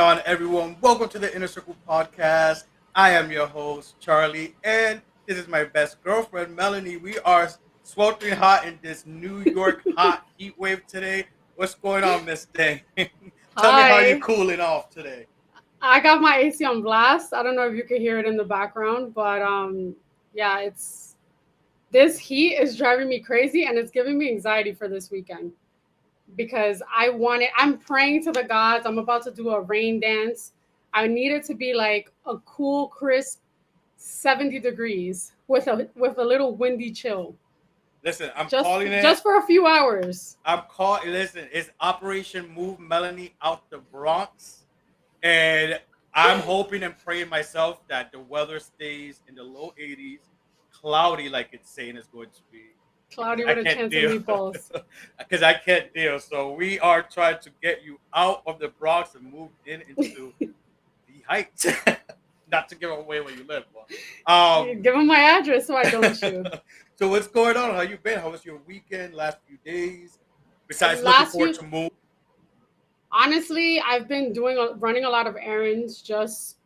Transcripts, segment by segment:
on, everyone? Welcome to the Inner Circle podcast. I am your host, Charlie, and this is my best girlfriend, Melanie. We are sweltering hot in this New York hot heat wave today. What's going on, Miss Thing? Tell me how you Hi. cooling off today. I got my AC on blast. I don't know if you can hear it in the background, but yeah, it's this heat is driving me crazy and it's giving me anxiety for this weekend because I'm praying to the gods. I'm about to do a rain dance. I need it to be like a cool, crisp 70 degrees with a little windy chill. Listen, I'm Just calling it. just for a few hours. I'm call. Listen, it's Operation Move Melanie out the Bronx, and I'm hoping and praying myself that the weather stays in the low 80s, cloudy like it's saying it's going to be, because Cloudy I with a can't chance of deal. meatballs. Because I can't deal. So we are trying to get you out of the Bronx and move into the Heights. Not to give away where you live, but Give them my address so I don't shoot. so what's going on? How you been? How was your weekend? Last few days? Besides looking Last forward few to move. Honestly, I've been running a lot of errands, just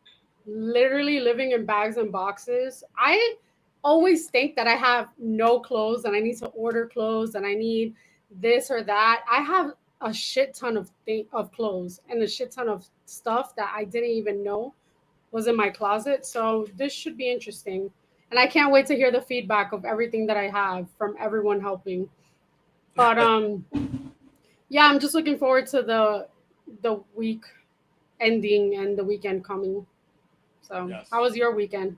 literally living in bags and boxes. I always think that I have no clothes and I need to order clothes and I need this or that. I have a shit ton of clothes and a shit ton of stuff that I didn't even know was in my closet. So this should be interesting. And I can't wait to hear the feedback of everything that I have from everyone helping. But yeah, I'm just looking forward to the week ending and the weekend coming. So, how Yes. was your weekend?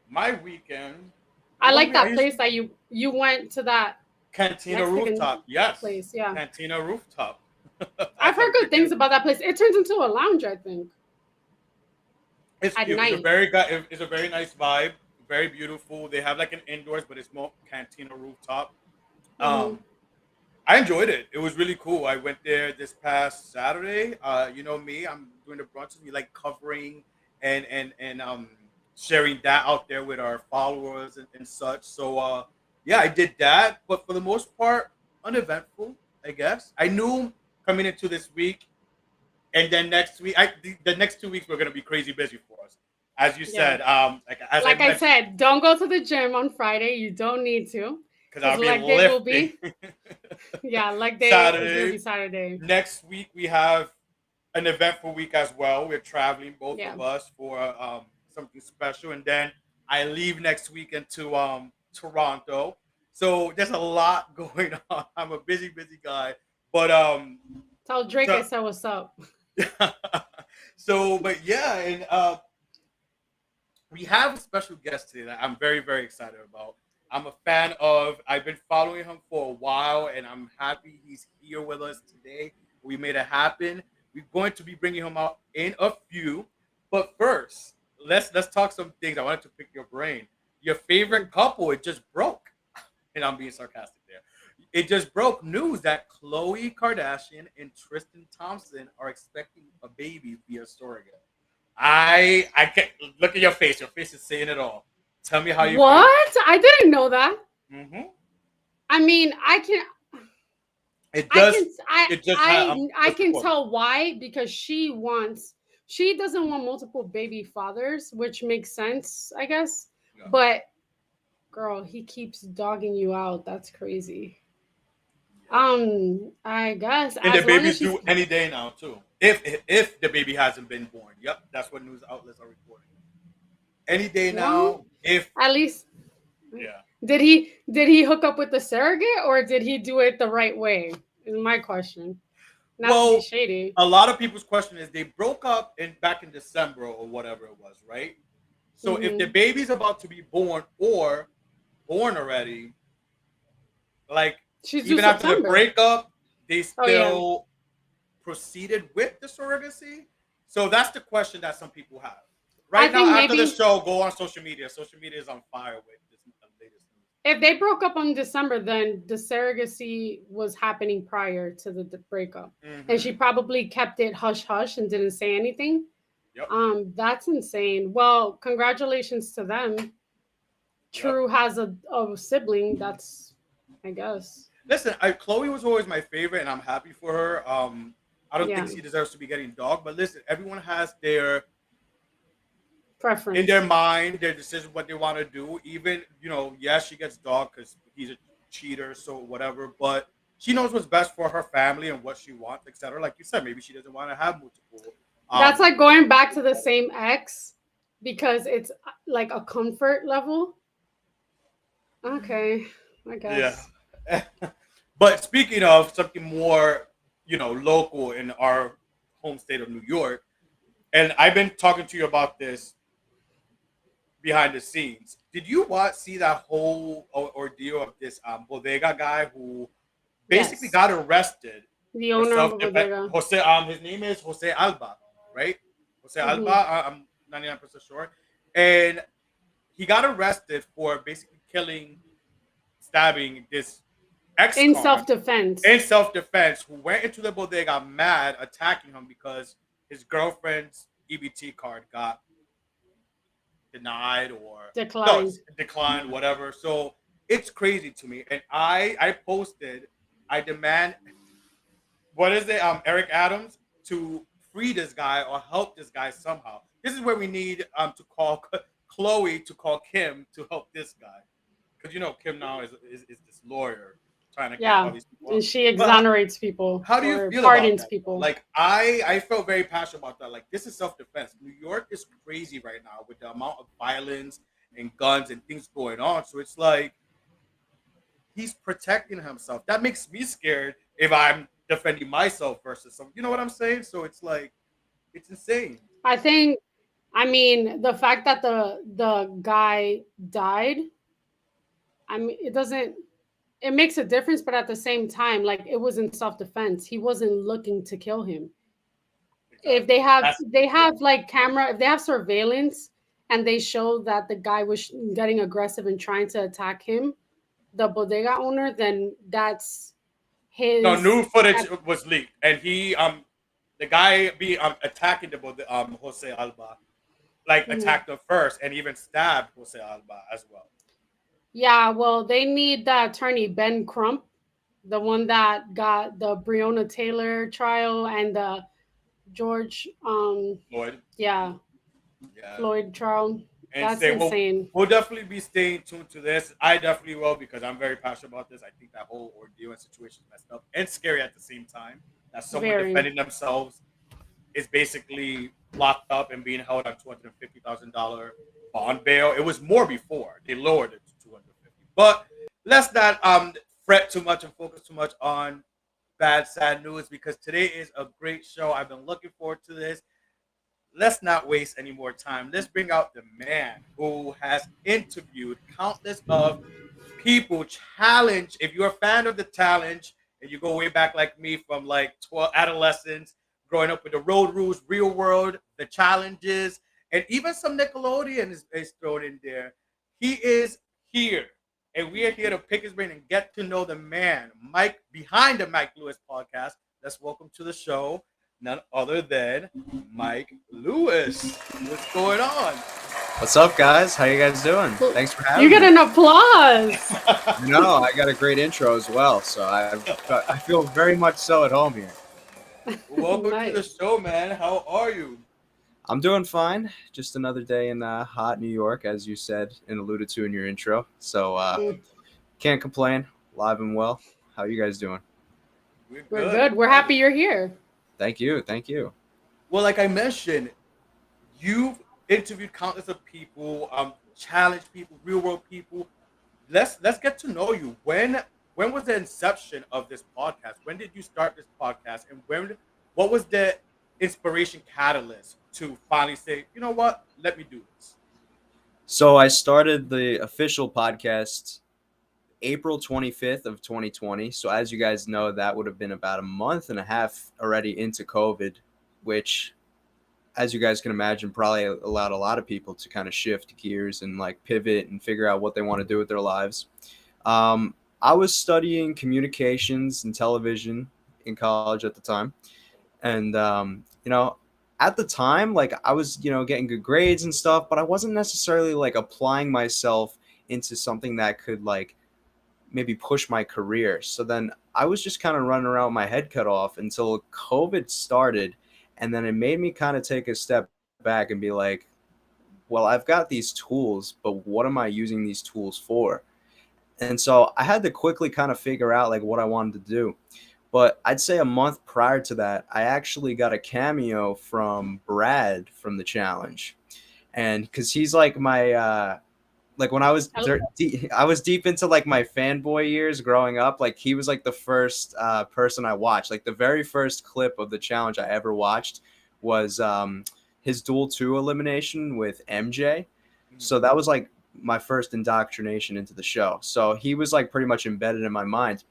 My weekend. I Well, I like mean, I that used place that you went to that Cantina Mexican Rooftop. Yes. place. Yeah, Cantina Rooftop. I've As heard I'm good drinking. things about that place. It turns into a lounge, I think, It's at cute. It's a night. it's a very nice vibe. Very beautiful. They have like an indoors, but it's more Cantina Rooftop. Hmm. Um, I enjoyed it. It was really cool. I went there this past Saturday. You know me, I'm doing the brunches. We like covering and sharing that out there with our followers and such. So yeah, I did that. But for the most part, uneventful, I guess. I knew coming into this week and then next week, the next 2 weeks were gonna be crazy busy for us. As you Yeah, said, like as I like I mentioned, said, don't go to the gym on Friday. You don't need to, because because I'll be leg day will lifting. be yeah, leg day is gonna be Saturday. Saturday. Next week we have an eventful week as well. We're traveling, both Yeah. of us, for something special, and then I leave next weekend to Toronto. So there's a lot going on. I'm a busy, busy guy, but Tell Drake I so, said what's up. so but yeah, and we have a special guest today that I'm very, very excited about. I'm a fan of. I've been following him for a while, and I'm happy he's here with us today. We made it happen. We're going to be bringing him out in a few, but first, let's talk some things. I wanted to pick your brain. Your favorite couple, it just broke, and I'm being sarcastic there. It just broke news that Khloe Kardashian and Tristan Thompson are expecting a baby via surrogate. I can't look at your face. Your face is saying it all. Tell me how you feel. What? I didn't know that. Hmm. I mean, It I does. can I It just had. I I Let's can record. tell why, because she doesn't want multiple baby fathers, which makes sense, I guess. Yeah. But girl, he keeps dogging you out. That's crazy. Yeah. I guess And the as long as baby's she's due any day now too. If the baby hasn't been born. Yep, that's what news outlets are reporting. Any day well, now. If at least yeah. did he hook up with the surrogate or did he do it the right way? Is my question. Not to be Well, shady. a lot of people's question is they broke up in back in December or whatever it was, right? So if the Hmm. baby's about to be born or born already, like She's due even after the September. breakup, they Oh yeah. still proceeded with the surrogacy. So that's the question that some people have. I Right now, think after the maybe show, go on social media. Social media is on fire with this latest news. if they broke up on December, then the surrogacy was happening prior to the breakup, and she Mm-hmm. probably kept it hush hush and didn't say anything. Yep. That's insane. Well, congratulations to them. Yep. True has a sibling. That's, I guess. Listen, Chloe was always my favorite, and I'm happy for her. I don't think Yeah. she deserves to be getting dog. But listen, everyone has their in their Preference. mind their decision what they want to do. Even yes, she gets dog because he's a cheater, so whatever. But she knows what's best for her family and what she wants, etc. Like you said, maybe she doesn't want to have multiple. That's Um, like going back to the same ex because it's like a comfort level. Okay, I yeah. guess. But speaking of something more, local in our home state of New York, and I've been talking to you about this behind the scenes. Did you see that whole ordeal of this bodega guy who basically Yes. got arrested The for owner of self a defense? bodega. Jose, his name is Jose Alba, right? Jose Alba. Hmm. I'm 99% sure, and he got arrested for basically killing, stabbing this In ex-con self defense. in self-defense who went into the bodega mad, attacking him because his girlfriend's EBT card got denied or no, Decline. it's declined, whatever. So it's crazy to me. And I posted, I demand what is it, Eric Adams to free this guy or help this guy somehow. This is where we need to call Chloe to call Kim to help this guy. Because Kim now is this lawyer trying to get all Yeah. these people And out. she But exonerates people how do you or feel about pardons that though? people. Like I felt very passionate about that. Like this is self defense. New York is crazy right now with the amount of violence and guns and things going on. So it's like he's protecting himself. That makes me scared if I'm defending myself versus some. You know what I'm saying? So it's like it's insane. I think, I mean, the fact that the guy died, I mean, it doesn't, it makes a difference, but at the same time, like it was in self defense. He wasn't looking to kill him. If Exactly. That's they have like camera, if they have surveillance and they show that the guy was getting aggressive and trying to attack him, the bodega owner, then that's no his. new footage was leaked, and he the guy be attacking the Jose Alba like Mhm. attacked him first and even stabbed Jose Alba as well. Yeah, well, they need the attorney Ben Crump, the one that got the Breonna Taylor trial and the George, Lloyd, yeah, yeah, Floyd trial. and That's say insane. we'll definitely be staying tuned to this. I definitely will because I'm very passionate about this. I think that whole ordeal and situation is messed up and scary at the same time. That someone Very. defending themselves is basically locked up and being held on $250,000 bond bail. It was more before they lowered it to 250. But let's not fret too much and focus too much on bad sad news because today is a great show. I've been looking forward to this. Let's not waste any more time. Let's bring out the man who has interviewed countless of people. Challenge. If you're a fan of the challenge and you go way back like me from like 12 adolescence, growing up with the road rules, real world, the challenges, and even some Nickelodeon is thrown in there. He is here. And we are here to pick his brain and get to know the man, Mike, behind the Mike Lewis podcast. Let's welcome to the show none other than Mike Lewis. What's going on? What's up, guys? How you guys doing? Thanks for You having get me. an applause. No, I got a great intro as well, so I feel very much so at home here. Welcome to the Nice. show, man. How are you? I'm doing fine. Just another day in hot New York, as you said and alluded to in your intro. So Mm, can't complain. Live and well. How you guys doing? We're we're good. good. We're Excited. happy you're here. Thank you. Thank you. Well, like I mentioned, you've interviewed countless of people, challenged people, real world people. Let's get to know you. When was the inception of this podcast? When did you start this podcast? And what was the inspiration catalyst to finally say, you know what, let me do this? So I started the official podcast April 25th of 2020. So as you guys know, that would have been about a month and a half already into COVID, which, as you guys can imagine, probably allowed a lot of people to kind of shift gears and like pivot and figure out what they want to do with their lives. I was studying communications and television in college at the time. And, at the time, like I was, getting good grades and stuff, but I wasn't necessarily like applying myself into something that could like maybe push my career. So then I was just kind of running around with my head cut off until COVID started. And then it made me kind of take a step back and be like, well, I've got these tools, but what am I using these tools for? And so I had to quickly kind of figure out like what I wanted to do. But I'd say a month prior to that, I actually got a cameo from Brad from the challenge. And because he's like my like when I was I was deep into like my fanboy years growing up. Like he was like the first person I watched. Like the very first clip of the challenge I ever watched was his Duel 2 elimination with MJ. So that was like my first indoctrination into the show. So he was like pretty much embedded in my mind.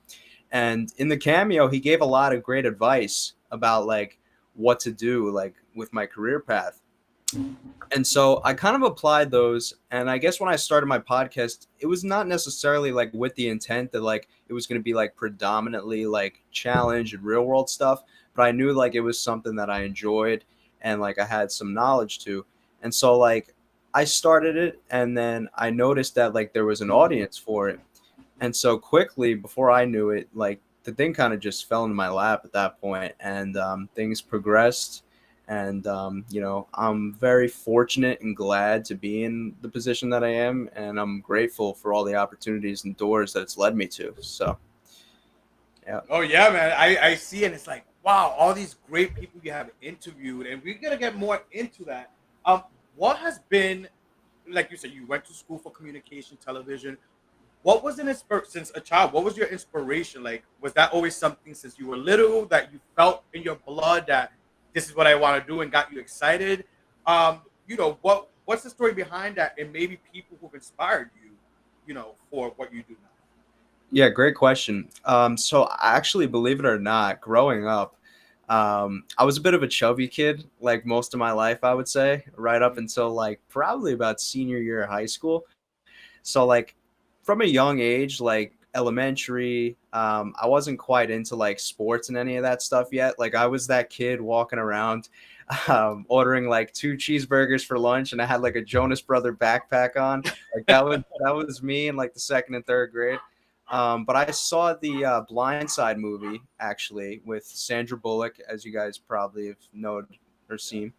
And in the cameo, he gave a lot of great advice about like what to do like with my career path. And so I kind of applied those. And I guess when I started my podcast, it was not necessarily like with the intent that like it was going to be like predominantly like challenge and real world stuff, but I knew like it was something that I enjoyed and like I had some knowledge to. And so like I started it, and then I noticed that like there was an audience for it. And so quickly before I knew it, like the thing kind of just fell into my lap at that point, and things progressed. And you know, I'm very fortunate and glad to be in the position that I am, and I'm grateful for all the opportunities and doors that it's led me to. So yeah. Oh yeah, man. I see, and it's like, wow, all these great people you have interviewed, and we're gonna get more into that. What has been, like you said, you went to school for communication, television. What was an inspiration since a child? What was your inspiration? Like, was that always something since you were little that you felt in your blood that this is what I want to do and got you excited? You know, what's the story behind that, and maybe people who've inspired you, you know, for what you do now? Yeah, great question. So actually, believe it or not, growing up, I was a bit of a chubby kid, like most of my life, I would say, right up until like probably about senior year of high school. So like from a young age, like elementary, I wasn't quite into like sports and any of that stuff yet. Like I was that kid walking around, ordering like 2 cheeseburgers for lunch, and I had like a Jonas Brother backpack on. Like that was me in like the second and third grade. But I saw the Blindside movie actually with Sandra Bullock, as you guys probably have known or seen.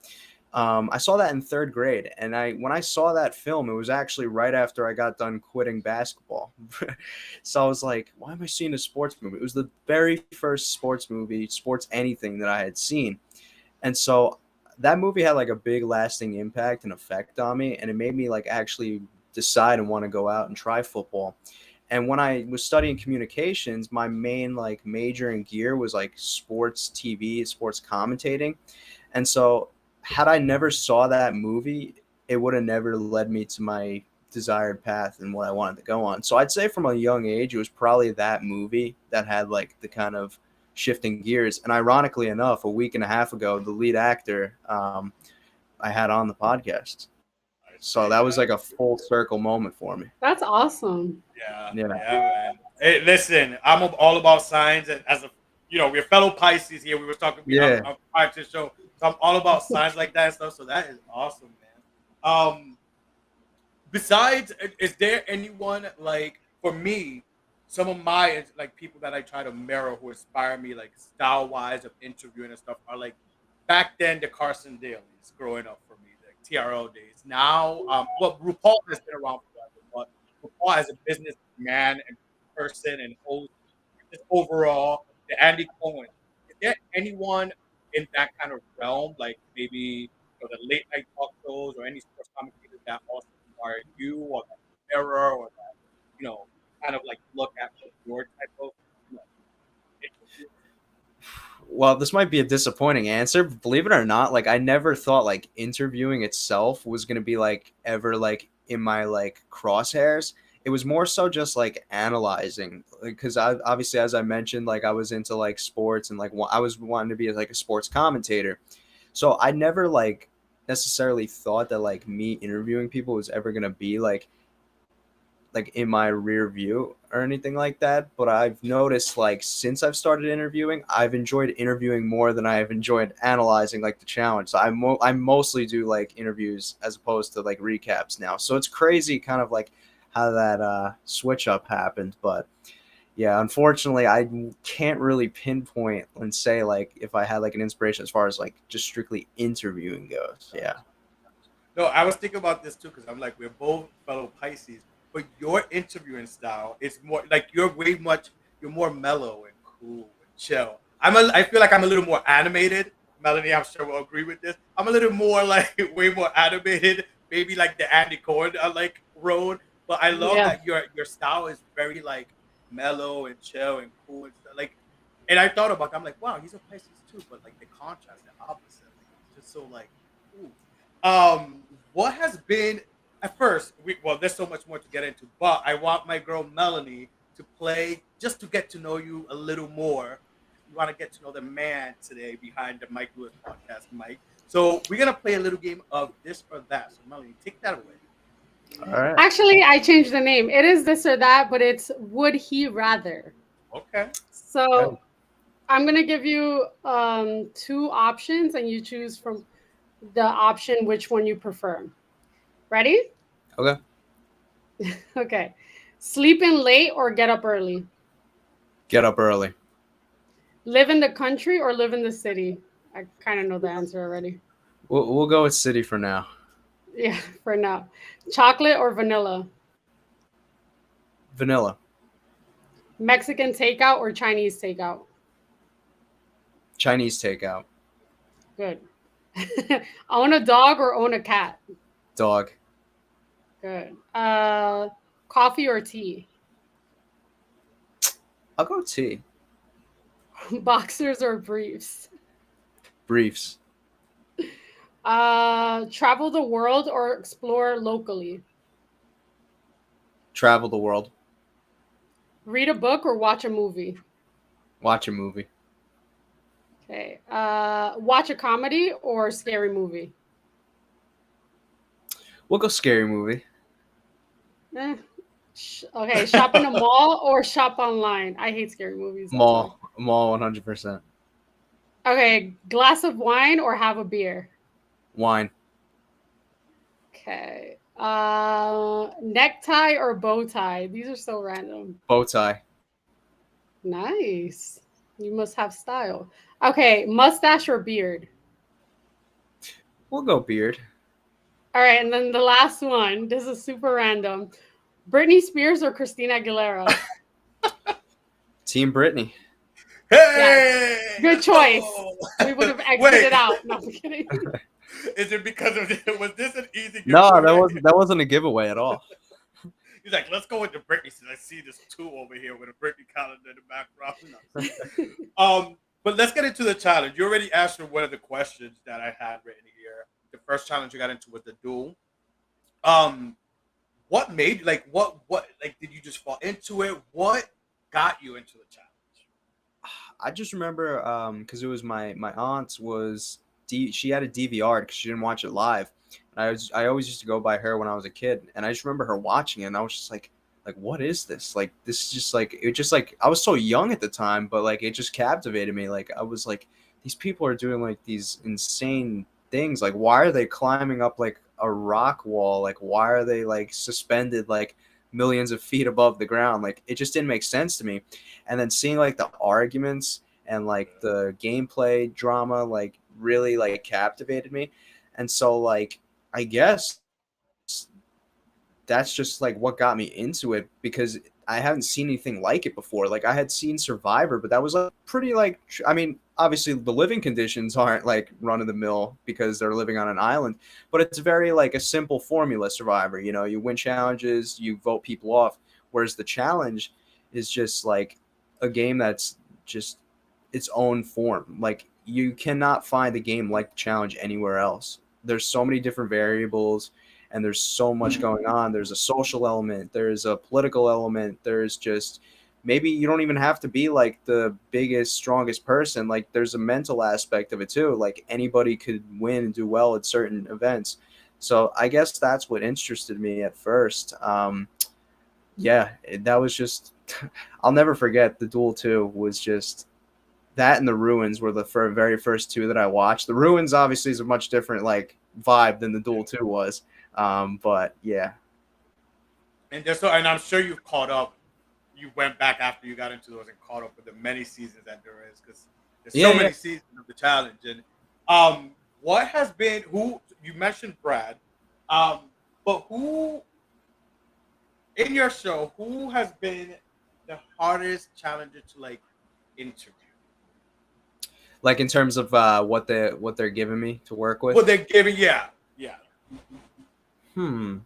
I saw that in third grade, and when I saw that film, it was actually right after I got done quitting basketball. So I was like, "Why am I seeing a sports movie?" It was the very first sports movie, sports anything that I had seen, and so that movie had like a big lasting impact and effect on me, and it made me like actually decide and want to go out and try football. And when I was studying communications, my main like major and gear was like sports TV, sports commentating. And so had I never saw that movie, it would have never led me to my desired path and what I wanted to go on. So I'd say from a young age, it was probably that movie that had like the kind of shifting gears. And ironically enough, a week and a half ago, the lead actor I had on the podcast. I So see, that was man. like a full circle moment for me. That's awesome. Yeah, Yeah. yeah, man. Hey, listen, all about signs, and as a, you know, we're fellow Pisces here. We were talking Yeah. prior to the show, so I'm all about signs like that and stuff. So that is awesome, man. Besides, is there anyone like for me? Some of my like people that I try to mirror who inspire me, like style wise of interviewing and stuff, are like back then the Carson Dailies growing up for me, like TRL days. Now, well, RuPaul has been around forever, but RuPaul as a businessman and person and host, just overall, the Andy Cohen. Is there anyone in that kind of realm, like maybe the late night talk shows or any sports commentators that also inspire you, or that mirror, or that kind of like look at what your type of you know, interview? Well, this might be a disappointing answer, but believe it or not, like I never thought like interviewing itself was gonna be like ever like in my like crosshairs. It was more so just like analyzing, because I obviously, as I mentioned, like I was into like sports and like I was wanting to be like a sports commentator. So I never like necessarily thought that like me interviewing people was ever gonna be like in my rear view or anything like that. But I've noticed like since I've started interviewing, I've enjoyed interviewing more than I have enjoyed analyzing like the challenge. So I mostly do like interviews as opposed to like recaps now. So it's crazy kind of like how that switch up happened. But Yeah, unfortunately, I can't really pinpoint and say like if I had like an inspiration as far as like just strictly interviewing goes. Yeah. Gotcha. No, I was thinking about this too because I'm like, we're both fellow Pisces, but your interviewing style is more like you're more mellow and cool and chill. I feel like I'm a little more animated. Melanie, I'm sure will agree with this. I'm a little more like way more animated, maybe like the Andy Cohen like road. But I love Yeah. that your style is very like mellow and chill and cool and stuff. Like, and I thought about, I'm like, wow, he's a Pisces too, but like the contrast, the opposite, like it's just so like, ooh. What has been at first? Well, there's so much more to get into, but I want my girl Melanie to play just to get to know you a little more. We want to get to know the man today behind the Mike Lewis podcast, Mike. So we're gonna play a little game of this or that. So Melanie, take that away. All right. Actually, I changed the name. It is this or that, but it's would he rather. Okay. So I'm gonna give you two options, and you choose from the option which one you prefer. Ready? Okay. Okay. Sleep in late or get up early? Get up early. Live in the country or live in the city? I kind of know the answer already. We'll go with city for now. Yeah, for now. Chocolate or vanilla? Vanilla. Mexican takeout or Chinese takeout? Chinese takeout. Good. Own a dog or own a cat? Dog. Good. Coffee or tea? I'll go tea. Boxers or briefs? Briefs. Travel the world or explore locally? Travel the world. Read a book or watch a movie? Watch a movie. Okay. Watch a comedy or scary movie? We'll go scary movie. Eh. Okay. Shop in a mall or shop online? I hate scary movies. That's why. Mall 100%. Okay. Glass of wine or have a beer? Wine. Okay. Necktie or bow tie? These are so random. Bow tie. Nice. You must have style. Okay. Mustache or beard? We'll go beard. All right. And then the last one. This is super random. Britney Spears or Christina Aguilera? Team Brittany. Hey, Good let's choice. go. We would have Wait. exited out. No, I'm kidding. Is it because of was this an easy? No, giveaway? that wasn't a giveaway at all. He's like, let's go with the Britney since I see this two over here with a Britney calendar in the background. But let's get into the challenge. You already answered one of the questions that I had written here. The first challenge you got into was the duel. What made like what like did you just fall into it? What got you into the challenge? I just remember because it was my aunt's was she had a DVR because she didn't watch it live. And I always used to go by her when I was a kid, and I just remember her watching it, and I was just like what is this? Like this is just like it just like I was so young at the time, but like it just captivated me. Like I was like these people are doing like these insane things. Like why are they climbing up like a rock wall? Like why are they like suspended like millions of feet above the ground? Like it just didn't make sense to me. And then seeing like the arguments and like the gameplay drama like really like captivated me. And so like I guess that's just like what got me into it because I haven't seen anything like it before. Like I had seen Survivor, but that was like pretty like I mean, obviously the living conditions aren't like run of the mill because they're living on an island, but it's very like a simple formula Survivor. You know, you win challenges, you vote people off, whereas the challenge is just like a game that's just its own form. Like you cannot find a game like the challenge anywhere else. There's so many different variables and there's so much going on. There's a social element, there's a political element, there's just maybe you don't even have to be like the biggest, strongest person. Like there's a mental aspect of it too. Like anybody could win and do well at certain events. So I guess that's what interested me at first. Yeah, that was just I'll never forget the Duel 2 was just that and the Ruins were the very first two that I watched. The Ruins obviously is a much different like vibe than the Duel 2 was. But yeah. And I'm sure you've caught up you went back after you got into those and caught up with the many seasons that there is, because there's Yeah, so yeah. many seasons of the challenge. And what has been, who you mentioned Brad, but who in your show, who has been the hardest challenger to like interview? Like in terms of what they're giving me to work with. Well, they're giving, yeah, yeah. Hmm.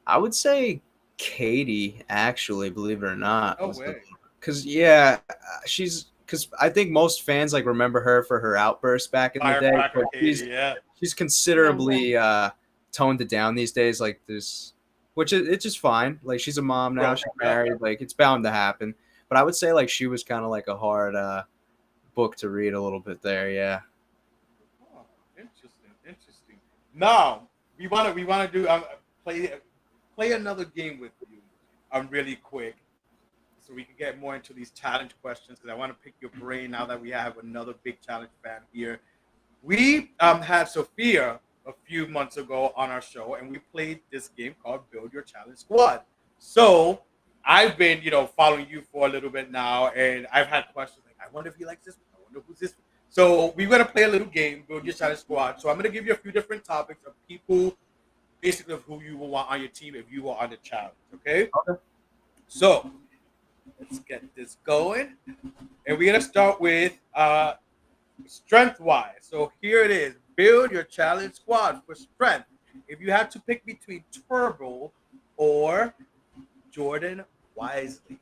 I would say Katie, actually, believe it or not, No was the way. because yeah, she's because I think most fans like remember her for her outbursts back in the day, Firecracker but Katie, yeah. she's Yeah. considerably toned it down these days. Like this, which is it's just fine. Like she's a mom now, Bro, she's yeah. married. Like it's bound to happen. But I would say like she was kind of like a hard book to read a little bit there. Yeah. Oh, interesting, interesting. Now we wanna do play another game with you. Really quick, so we can get more into these challenge questions, because I want to pick your brain now that we have another big challenge fan here. We had Sophia a few months ago on our show, and we played this game called Build Your Challenge Squad. So I've been, following you for a little bit now, and I've had questions like, I wonder if he likes this one. I wonder who's this one. So we're gonna play a little game, Build Your Challenge Squad. So I'm gonna give you a few different topics of people, basically of who you will want on your team if you are on the challenge. Okay. Okay. So let's get this going, and we're gonna start with strength wise. So here it is. Build your challenge squad for strength. If you had to pick between Turbo or Jordan Wisely.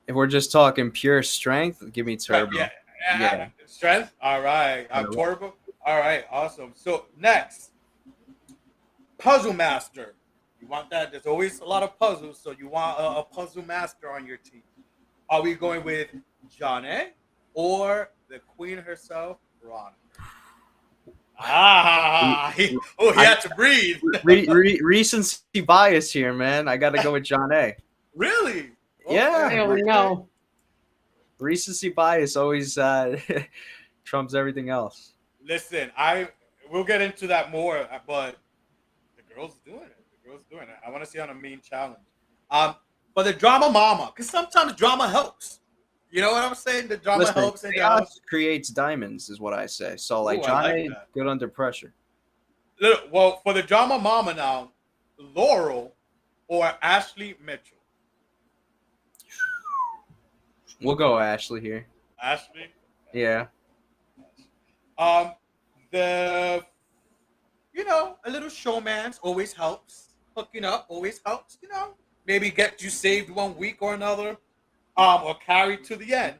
If we're just talking pure strength, give me Right, Turbo. yeah. Yeah. Strength. All right. Turbo. All right. Awesome. So next, puzzle master. You want that? There's always a lot of puzzles, so you want a puzzle master on your team. Are we going with Johnny or the queen herself, Ron? He had to breathe. Recency bias here, man. I got to go with John A. Really? Yeah. I don't know. Recency bias always trumps everything else. Listen, we'll get into that more, but the girl's doing it. The girl's doing it. I want to see on a main challenge. But the drama mama, because sometimes drama helps. You know what I'm saying? The drama helps. And chaos creates diamonds, is what I say. So, like, Ooh, John I like A, that. good under pressure. Well, for the drama mama now, Laurel or Ashley Mitchell? We'll go Ashley here. Ashley? Yeah. The a little showman's always helps. Hooking up always helps. Maybe get you saved 1 week or another, or carried to the end.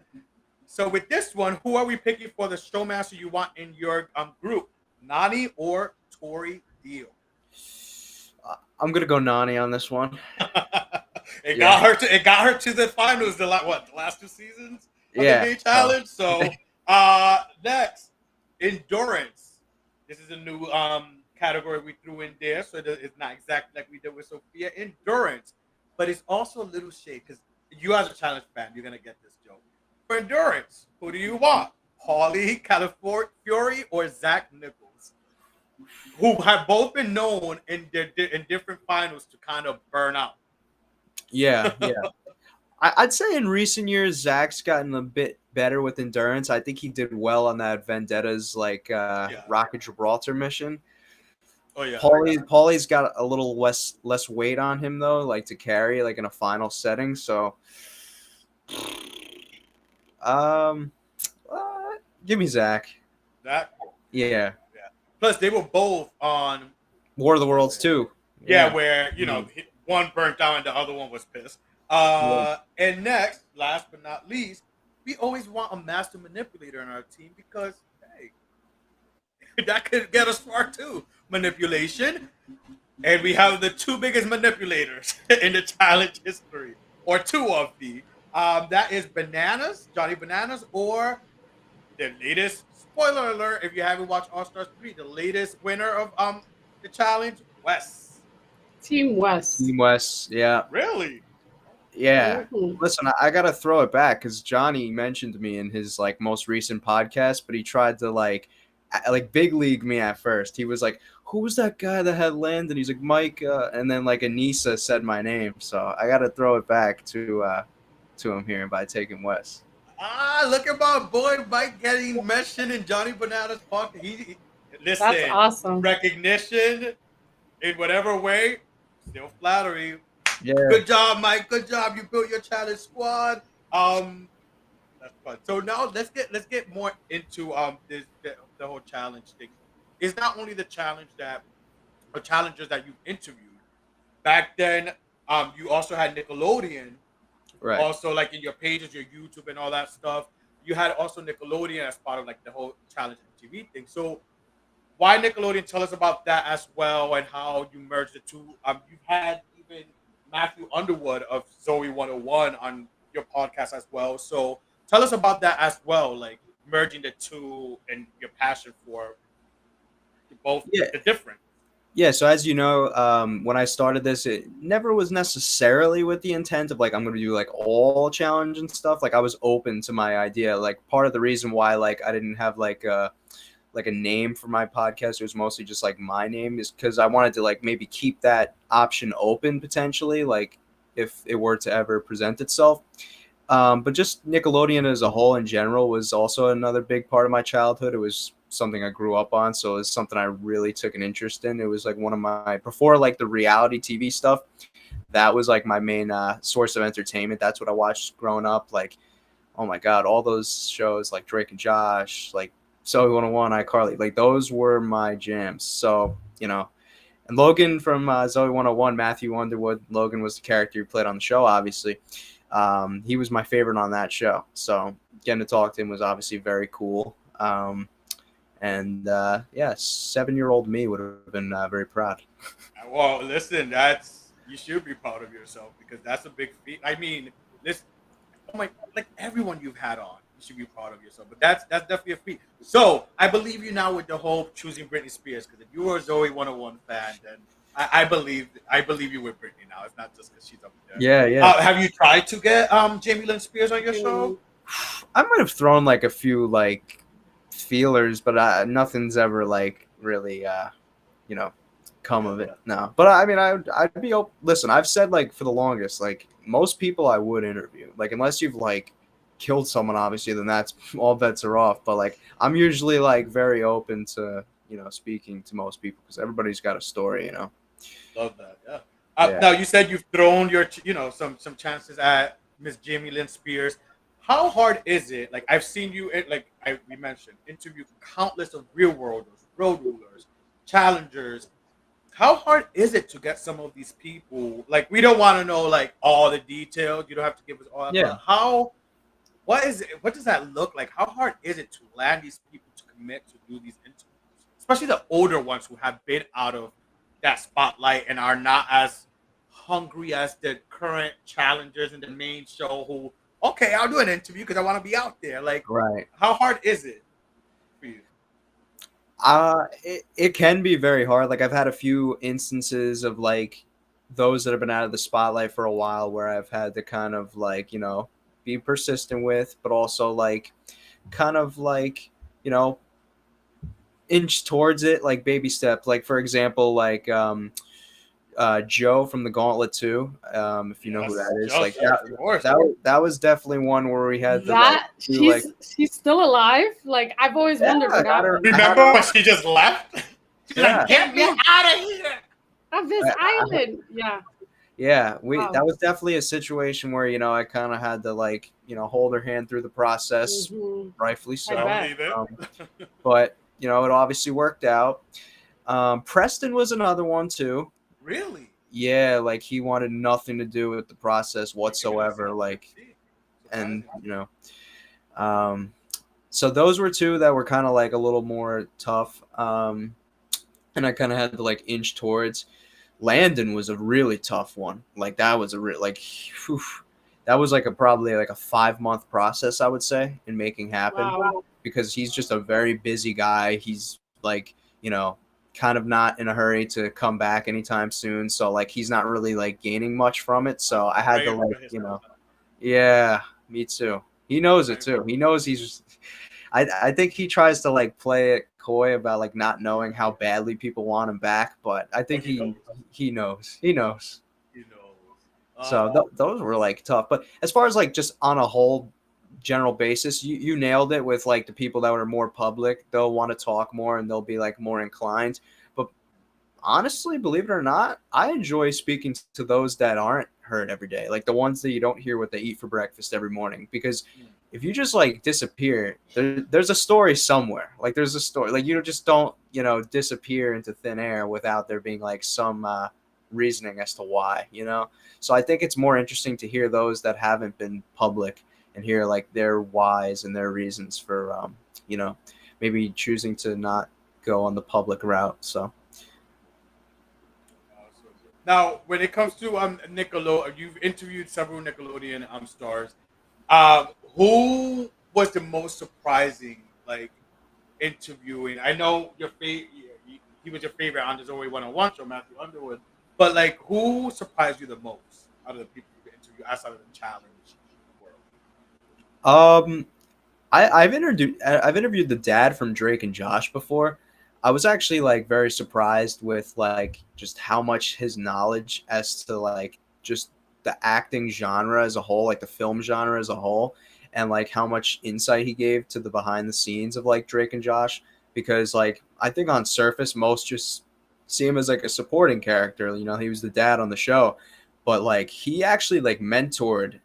So with this one, who are we picking for the showmaster you want in your group? Nani or Tori Deal? I'm gonna go Nani on this one. It got her to the finals. The last 2 seasons of the main challenge. So next, endurance. This is a new category we threw in there, so it's not exactly like we did with Sophia. Endurance, but it's also a little shade, because you as a challenge fan, you're gonna get this joke. For endurance, who do you want? Paulie Califury or Zach Nichols, who have both been known in different finals to kind of burn out. Yeah. I'd say in recent years, Zach's gotten a bit better with endurance. I think he did well on that Vendettas Rocket Gibraltar mission. Oh yeah. Paulie's got a little less weight on him though, like to carry like in a final setting. So, give me Zach. Zach. Yeah. Plus, they were both on War of the Worlds too. Yeah, where one burnt out and the other one was pissed. And next, last but not least, we always want a master manipulator in our team, because hey, that could get us far too. Manipulation, and we have the 2 biggest manipulators in the challenge history, or 2 of the. That is Johnny Bananas, or the latest. Spoiler alert! If you haven't watched All Stars 3, the latest winner of the challenge, Wes. Team West. Team West. Yeah. Really? Yeah. Mhm. Listen, I gotta throw it back because Johnny mentioned me in his most recent podcast, but he tried to like big league me at first. He was like, "Who was that guy that had Landon?" He's like, "Mike," and then like Anissa said my name, so I got to throw it back to him here by taking Wes. Look at my boy Mike getting mentioned in Johnny Banana's pocket. That's Listen, awesome. recognition in whatever way, still flattery. Yeah, Good job, Mike. Good job. You built your challenge squad. That's fun. So now let's get more into the whole challenge thing. It's not only the challenge that or challengers that you've interviewed. Back then, you also had Nickelodeon right. also like in your pages, your YouTube and all that stuff. You had also Nickelodeon as part of like the whole challenge TV thing. So why Nickelodeon? Tell us about that as well and how you merged the two. You've had even Matthew Underwood of Zoe 101 on your podcast as well. So tell us about that as well, like merging the two and your passion for both Yeah. the different. Yeah, so as you know, when I started this, it never was necessarily with the intent of like I'm gonna do like all challenge and stuff. Like I was open to my idea. Like part of the reason why like I didn't have like a name for my podcast, it was mostly just like my name, is because I wanted to like maybe keep that option open potentially, like if it were to ever present itself. But just Nickelodeon as a whole in general was also another big part of my childhood. It was something I grew up on, so it's something I really took an interest in. It was like one of my before like the reality TV stuff. That was like my main source of entertainment. That's what I watched growing up. Like, oh my god, all those shows like Drake and Josh, like Zoe 101, iCarly, like those were my jams. So and Logan from Zoe 101, Matthew Underwood. Logan was the character who played on the show, obviously. He was my favorite on that show. So getting to talk to him was obviously very cool. And yeah, 7-year-old me would have been very proud. Well, listen, you should be proud of yourself because that's a big feat. I mean, this, oh my, like everyone you've had on, you should be proud of yourself. But that's definitely a feat. So I believe you now with the whole choosing Britney Spears because if you were a Zoe 101 fan, then I believe you with Britney now. It's not just because she's up there. Yeah. Have you tried to get Jamie Lynn Spears on your show? I might have thrown like a few like feelers, but nothing's ever like really come of it. No, but I mean I'd be open. Listen, I've said like for the longest, like most people I would interview, like unless you've like killed someone, obviously, then that's all bets are off. But like I'm usually like very open to speaking to most people because everybody's got a story. Love that. Yeah. Now you said you've thrown your some chances at Miss Jamie Lynn Spears. How hard is it? Like I've seen you, we mentioned, interview countless of real worlders, road rulers, challengers. How hard is it to get some of these people? Like we don't want to know like all the details. You don't have to give us all that. Yeah. But what is it? What does that look like? How hard is it to land these people to commit to do these interviews? Especially the older ones who have been out of that spotlight and are not as hungry as the current challengers in the main show who, okay, I'll do an interview because I want to be out there. Like, right. How hard is it for you? It can be very hard. Like I've had a few instances of like those that have been out of the spotlight for a while where I've had to kind of like, be persistent with, but also like kind of like, inch towards it, like baby step. Like for example, like Joe from the Gauntlet 2, if you know who that is. Joe, like that was definitely one where we had that she's still alive. Like I've always wondered what happened. Remember when she just left? She's like, get me out of here. Of this island. Yeah, that was definitely a situation where I kind of had to like hold her hand through the process, rightfully so. But it obviously worked out. Preston was another one too. Really? Yeah, like he wanted nothing to do with the process whatsoever. Like, and so those were two that were kind of like a little more tough. And I kind of had to like inch towards. Landon was a really tough one. Like that was that was like probably like a 5-month process, I would say, in making happen. Wow. Because he's just a very busy guy. He's like, kind of not in a hurry to come back anytime soon. So like he's not really like gaining much from it. So I had to like, yeah, me too. He knows it too. He knows I think he tries to like play it coy about like not knowing how badly people want him back, but I think But he knows. he knows. He knows. He knows. So those were like tough. But as far as like just on a whole general basis, you nailed it with like the people that are more public. They'll want to talk more and they'll be like more inclined. But honestly, believe it or not, I enjoy speaking to those that aren't heard every day, like the ones that you don't hear what they eat for breakfast every morning. Because if you just like disappear, there's a story somewhere. Like there's a story. Like you just don't, disappear into thin air without there being like some reasoning as to why, So I think it's more interesting to hear those that haven't been public and hear like their whys and their reasons for, maybe choosing to not go on the public route. So. Now, when it comes to Nickelodeon, you've interviewed several Nickelodeon stars. Who was the most surprising, like, interviewing? I know he was your favorite on There's Always One-on-One show, Matthew Underwood. But like, who surprised you the most out of the people you interviewed outside of the challenge world? I've interviewed the dad from Drake and Josh before. I was actually like very surprised with like just how much his knowledge as to like just the acting genre as a whole, like the film genre as a whole, and like how much insight he gave to the behind the scenes of like Drake and Josh. Because like I think on surface most just see him as like a supporting character. He was the dad on the show, but like he actually like mentored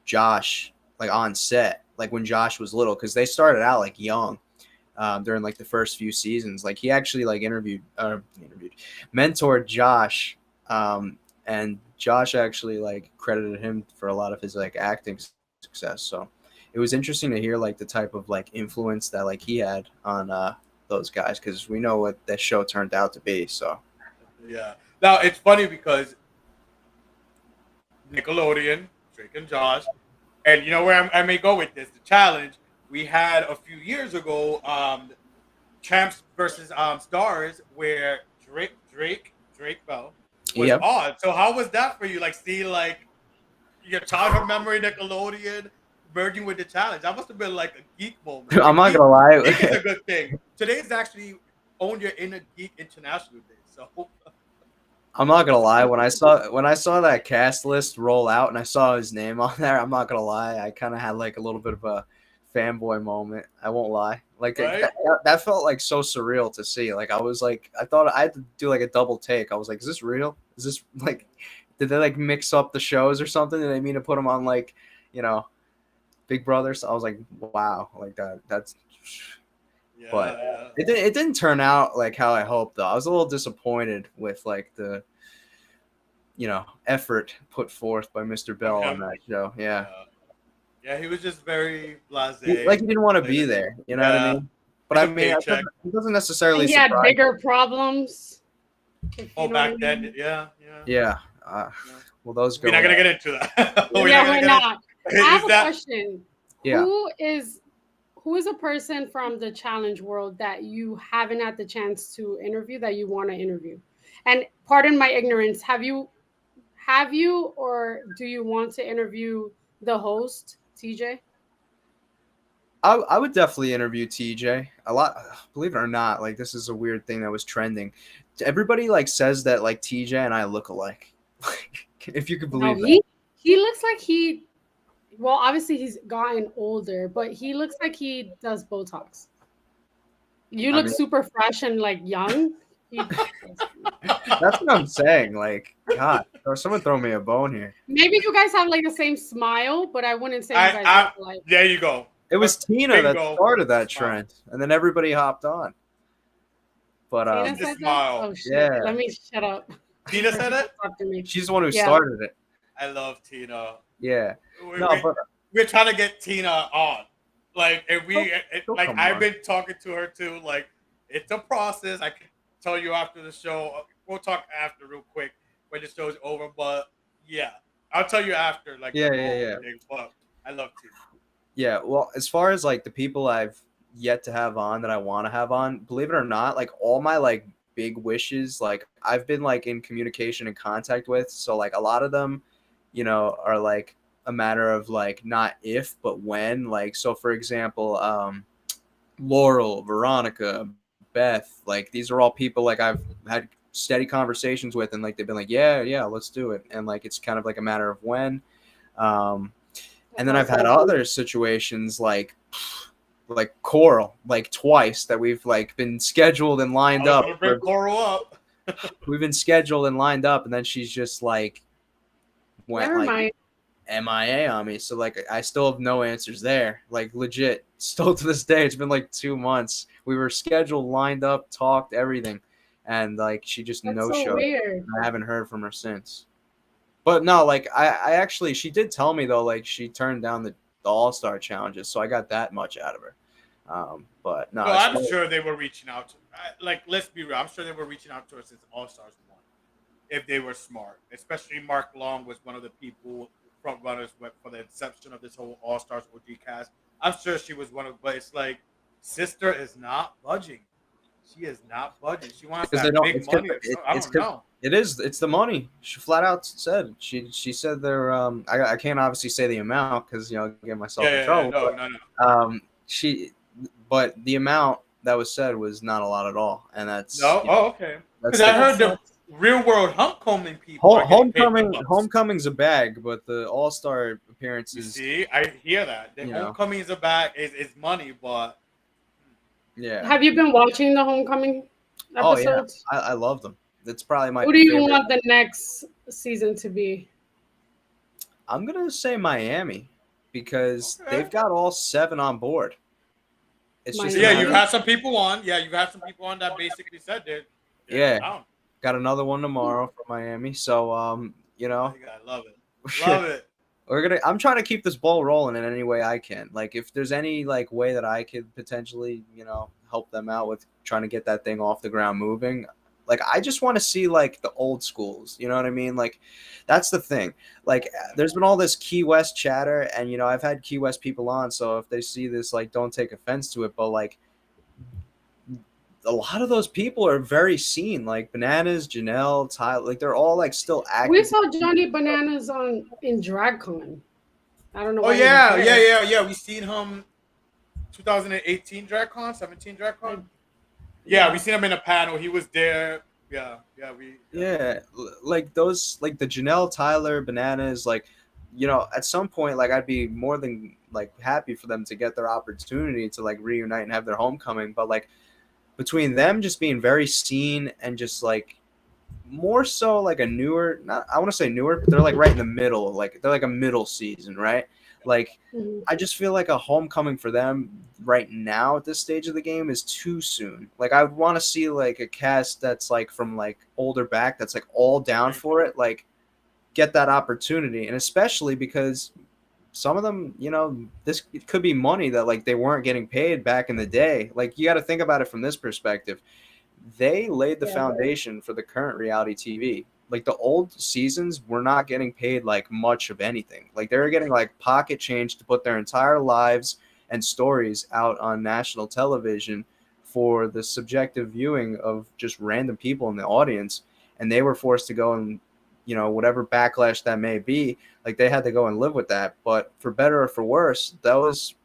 Josh like on set, like when Josh was little, because they started out like young. During like the first few seasons, like he actually like mentored Josh, and Josh actually like credited him for a lot of his like acting success. So it was interesting to hear like the type of like influence that like he had on those guys, because we know what that show turned out to be. So yeah. Now it's funny because Nickelodeon, Drake and Josh, and you know where I may go with this, the challenge. We had a few years ago, Champs versus Stars, where Drake Bell was on. So how was that for you? Like seeing like your childhood memory Nickelodeon merging with the challenge. That must have been like a geek moment. I'm not gonna lie, Geek is a good thing. Today's actually own your inner geek international day. So I'm not gonna lie. When I saw that cast list roll out and I saw his name on there, I'm not gonna lie. I kind of had like a little bit of a fanboy moment. I won't lie. Like right? that felt like so surreal to see. Like I was like, I thought I had to do like a double take. I was like, is this real? Is this like, did they like mix up the shows or something? Did they mean to put them on like, Big Brother? So I was like, wow, like that's. Yeah, but yeah. it didn't turn out like how I hoped though. I was a little disappointed with like the effort put forth by Mr. Bell on that show. Yeah, he was just very blasé. Like he didn't want to be there, you know what I mean? But I mean, it doesn't necessarily. He had bigger problems. Back then, yeah. Well, those go. We're not gonna get into that. We're not. I have a question. Yeah. Who is a person from the challenge world that you haven't had the chance to interview that you want to interview? And pardon my ignorance, have you or do you want to interview the host, TJ? I would definitely interview TJ a lot. Believe it or not, like this is a weird thing that was trending. Everybody like says that like TJ and I look alike. If you could believe that. He looks like well, obviously he's gotten older, but he looks like he does Botox. You look super fresh and like young. That's what I'm saying. Like, God, or someone throw me a bone here. Maybe you guys have like the same smile, but I wouldn't say you guys look like. There you go. It was Tina that started that trend, and then everybody hopped on. But smile. Oh shit! Yeah. Let me shut up. Tina said it. She's the one who started it. I love Tina. Yeah. We're trying to get Tina on. Like, and I've been talking to her too. Like, it's a process. I can tell you after the show. We'll talk after real quick when the show's over. But yeah, I'll tell you after. Like, yeah. But I love Tina. Yeah. Well, as far as like the people I've yet to have on that I want to have on, believe it or not, like all my like big wishes, like I've been like in communication and contact with. So like a lot of them, are like a matter of like not if but when. Like, so for example, Laurel, Veronica, Beth, like these are all people like I've had steady conversations with, and like they've been like, yeah, let's do it, and like it's kind of like a matter of when. Um, and That's then I've had awesome. other situations like Coral, like twice that we've like been scheduled and I lined was up. gonna bring Coral up. We've been scheduled and lined up, and then she's just like went Never like mind. MIA on me. So like I still have no answers there. Like legit, still to this day, it's been like 2 months. We were scheduled, lined up, talked, everything, and like she just That's no so showed. weird. I haven't heard from her since. But no, like I actually she did tell me though, like she turned down the All Star challenges, so I got that much out of her. But no, No, as I'm far sure they were reaching out. Like, let's be real. I'm sure they were reaching out to us since All Stars won. If they were smart, especially Mark Long was one of the people front runners for the inception of this whole All Stars OG cast. I'm sure she was one of, but it's like sister is not budging. She is not budging. She wants because they that don't. big money or something. I It's don't because know. it's the money. She flat out said she said they're I can't obviously say the amount because get myself in trouble. No, no, no. But she but the amount that was said was not a lot at all, and No. Oh, okay. that's Because I the That heard the sucks. real world homecoming people are getting paid big bucks. homecoming's a bag, but the all star You appearances, see, I hear that. The you know, homecoming is a bag is money, but yeah. Have you been watching the Homecoming Oh yeah, episodes? I love them. It's probably my Who do you favorite. want the next season to be? I'm gonna say Miami because okay. they've got all seven on board. It's just a Yeah, Miami. you've matter. had some people on. Yeah, you've had some people on that basically said they're Yeah, down. got another one tomorrow from Miami. So Oh, you gotta love it. Love it. I'm trying to keep this ball rolling in any way I can. Like if there's any like way that I could potentially, help them out with trying to get that thing off the ground moving. Like I just want to see like the old schools, you know what I mean? Like that's the thing. Like there's been all this Key West chatter and I've had Key West people on, so if they see this like don't take offense to it, but like a lot of those people are very seen, like Bananas, Janelle, Tyler, like they're all like still We active. saw Johnny Bananas on in DragCon. I don't know Oh why he was yeah, there. yeah. We seen him 2018 DragCon, 17 Like, DragCon. Yeah, we seen him in a panel. He was there. Yeah, Yeah, like those, like the Janelle, Tyler, Bananas, like, at some point, like I'd be more than like happy for them to get their opportunity to like reunite and have their homecoming. But like between them just being very seen and just like more so like a newer, not I want to say newer, but they're like right in the middle, like they're like a middle season, right? Like mhm. I just feel like a homecoming for them right now at this stage of the game is too soon. Like I would want to see like a cast that's like from like older back that's like all down for it, like get that opportunity, and especially because some of them, this it could be money that like they weren't getting paid back in the day. Like you got to think about it from this perspective. They laid the Yeah. foundation for the current reality TV. Like the old seasons were not getting paid like much of anything. Like they were getting like pocket change to put their entire lives and stories out on national television for the subjective viewing of just random people in the audience. And they were forced to go and, whatever backlash that may be, like they had to go and live with that. But for better or for worse, those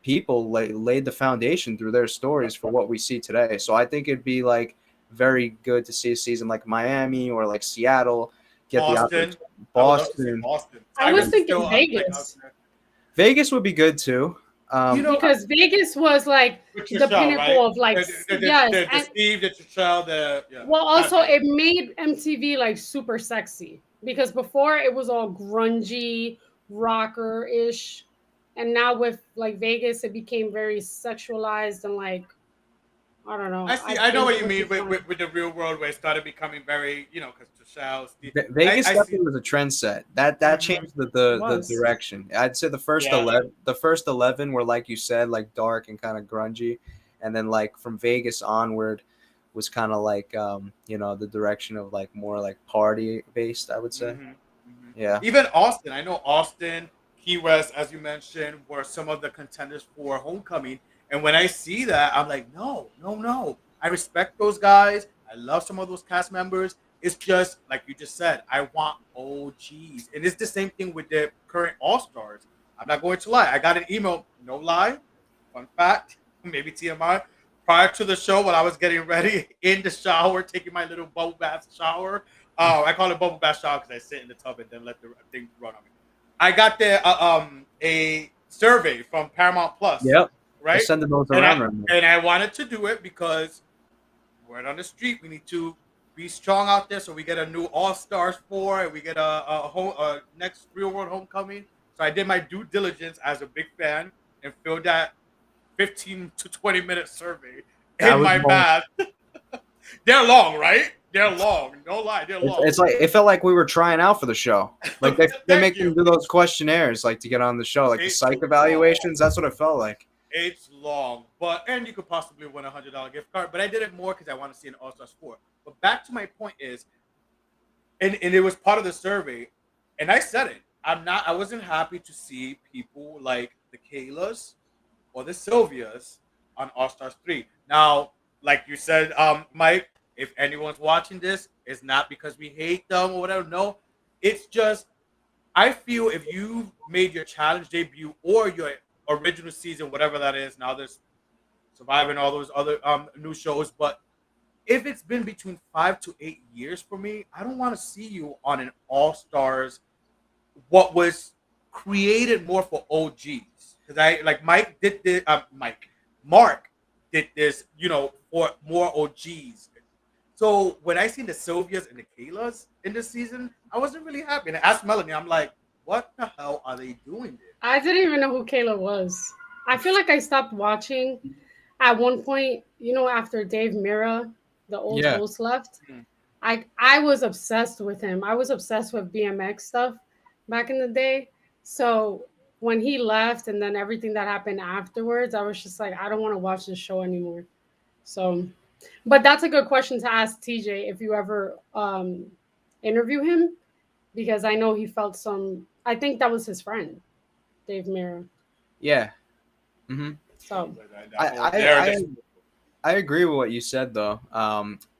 people laid the foundation through their stories for what we see today. So I think it'd be like very good to see a season like Miami or like Seattle get the Boston. opportunity. I would love to see Boston, Boston. I was Tyrus is thinking still like out Vegas there. Vegas would be good too. Because Vegas was like With the Trishelle, right? pinnacle of like yes, The and Steve, the Trishelle, the yeah. well, also That it made MTV like super sexy because before it was all grungy, rocker ish, and now with like Vegas, it became very sexualized and like I don't I know. see. I I know think what it you would be mean fun. with the real world where it started becoming very, because Trishelle, Steve. Vegas I see. definitely was a trend set. That Mhm. changed the, It the the was. direction. I'd say Yeah. the first 11 were like you said, like dark and kind of grungy, and then like from Vegas onward was kind of like the direction of like more like party based. I would say. Yeah. Even Austin. I know Austin, Key West, as you mentioned, were some of the contenders for Homecoming. And when I see that, I'm like, no, no, no. I respect those guys. I love some of those cast members. It's just like you just said. I want OGs, and it's the same thing with the current All Stars. I'm not going to lie. I got an email. No lie. Fun fact. maybe TMI. Prior to the show, while I was getting ready in the shower, taking my little bubble bath shower. I call it bubble bath shower because I sit in the tub and then let the thing run on me. I got a survey from Paramount Plus, Yep. They're right? sending those And around right now. I wanted to do it because word on the street, we need to be strong out there. So we get a new All Stars 4, and we get a next Real World Homecoming. So I did my due diligence as a big fan and filled that 15 to 20-minute survey That in was my long. bath. They're long, right? They're long. No lie, they're long. It's like it felt like we were trying out for the show. Like they Thank make you. them do those questionnaires like to get on the show, like the It's psych evaluations. That's what it felt like. It's long, and you could possibly win $100 gift card. But I did it more because I want to see an All Stars 4. But back to my point is, and it was part of the survey, and I said it. I wasn't happy to see people like the Kaylas or the Sylvias on All Stars 3. Now, like you said, Mike, if anyone's watching this, it's not because we hate them or whatever. No, it's just I feel if you made your challenge debut or your original season, whatever that is, now there's Surviving, all those other new shows, but if it's been between 5 to 8 years for me, I don't want to see you on an All Stars. What was created more for OGs, because I like Mike did this. Mark did this, for more OGs. So when I seen the Sylvias and the Kaylas in this season, I wasn't really happy. And I asked Melanie, I'm like, what the hell are they doing there? I didn't even know who Kayla was. I feel like I stopped watching at one point, after Dave Mira, the old host, left. Mhm. I was obsessed with him. I was obsessed with BMX stuff back in the day. So when he left and then everything that happened afterwards, I was just like, I don't want to watch this show anymore. So, but that's a good question to ask TJ if you ever interview him, because I know he felt some. I think that was his friend, Dave Mira. Yeah. Mm-hmm. So I agree with what you said though.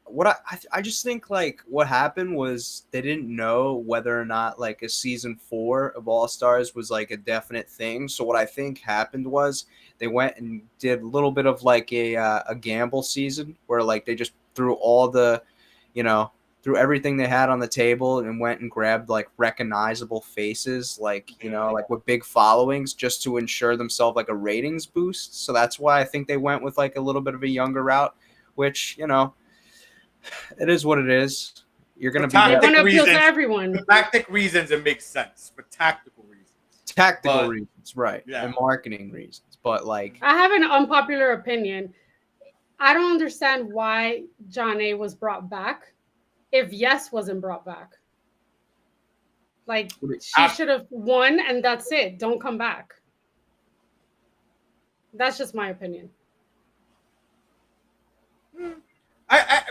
What I just think like what happened was they didn't know whether or not like a season 4 of All Stars was like a definite thing. So what I think happened was they went and did a little bit of like a gamble season where like they just threw all the, threw everything they had on the table and went and grabbed like recognizable faces, like like with big followings, just to ensure themselves like a ratings boost. So that's why I think they went with like a little bit of a younger route, which it is what it is. You're gonna be they want to appeal to reasons- everyone. For tactic reasons, it makes sense. For tactical reasons. tactical reasons, right? Yeah. And marketing reasons, but like I have an unpopular opinion. I don't understand why John A was brought back if Yes wasn't brought back. Like, she should have won and that's it. Don't come back. That's just my opinion.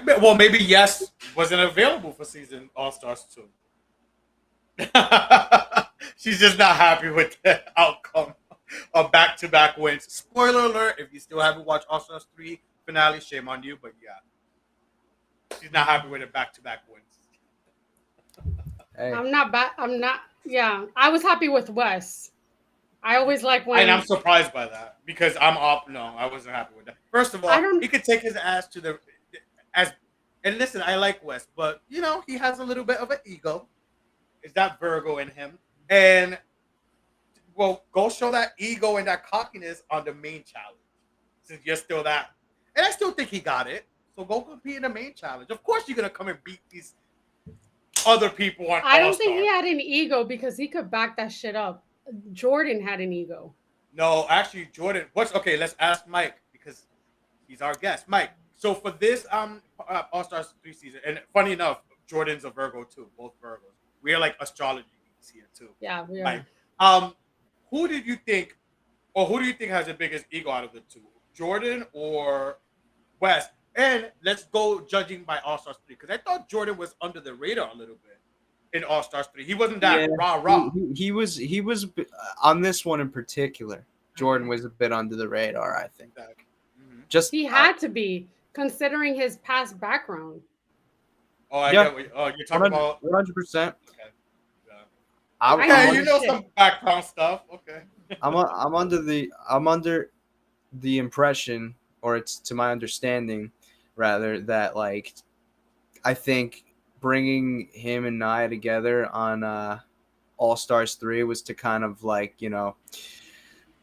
Well, maybe Yes wasn't available for season All Stars 2. She's just not happy with the outcome of back-to-back wins. Spoiler alert, if you still haven't watched All Stars 3 finale, shame on you, but yeah. She's not happy with the back-to-back wins. hey. I'm not. Yeah, I was happy with Wes. I always like when. And I'm surprised by that because I wasn't happy with that. First of all, he could take his ass to the and listen, I like Wes, but he has a little bit of an ego. Is that Virgo in him? And well, go show that ego and that cockiness on the main challenge, since you're still that. And I still think he got it. So go compete in the main challenge. Of course, you're gonna come and beat these other people on. I don't think he had an ego because he could back that shit up. Jordan had an ego. No, actually, Jordan. Let's ask Mike because he's our guest. Mike. So for this All Stars 3 season, and funny enough, Jordan's a Virgo too. Both Virgos. We are like astrology geeks here too. Yeah, we are. Mike. Who do you think has the biggest ego out of the two, Jordan or Wes? And let's go judging by All Stars 3 because I thought Jordan was under the radar a little bit in All Stars 3. He wasn't that rah. He was on this one in particular. Jordan was a bit under the radar, I think. Mm-hmm. Just he had to be considering his past background. Oh, I get what you're talking about 100%. Okay. Yeah. I Some background stuff. Okay. I'm under the impression, or it's to my understanding, rather, that like I think bringing him and Nia together on All Stars 3 was to kind of like, bury the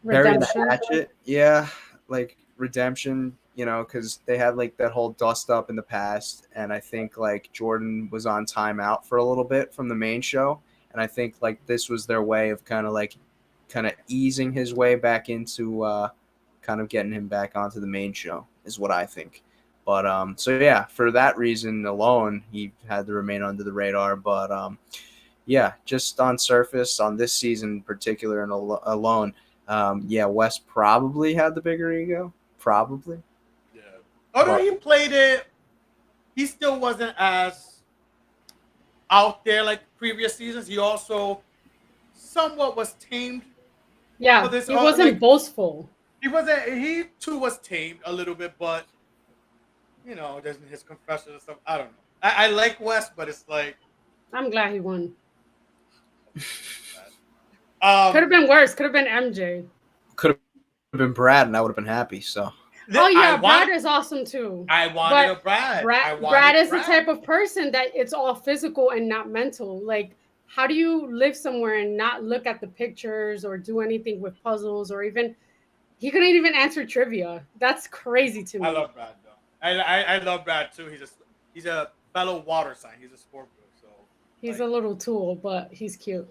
Redemption. hatchet. Yeah, like redemption, because they had like that whole dust up in the past. And I think like Jordan was on timeout for a little bit from the main show. And I think like this was their way of kind of easing his way back into kind of getting him back onto the main show, is what I think. But so yeah, for that reason alone, he had to remain under the radar. But yeah, just on surface, on this season in particular and alone, yeah, West probably had the bigger ego, probably. Yeah. Although But he played it, he still wasn't as out there like previous seasons. He also somewhat was tamed for Yeah, this. he wasn't Like boastful. he wasn't. He too was tamed a little bit, but just his confessions and stuff. I don't know. I like West, but it's like I'm glad he won. Could have um. been worse. Could have been MJ. could have been Brad, and I would have been happy. So Oh I yeah, want. Brad is awesome too. I wanted But a Brad. I Brad wanted is the Brad. type of person that it's all physical and not mental. Like, how do you live somewhere and not look at the pictures or do anything with puzzles or even he couldn't even answer trivia. That's crazy to I me. love Brad though. I love Brad too. He's a fellow water sign. He's a Scorpio, so He's like a little tool, but he's cute.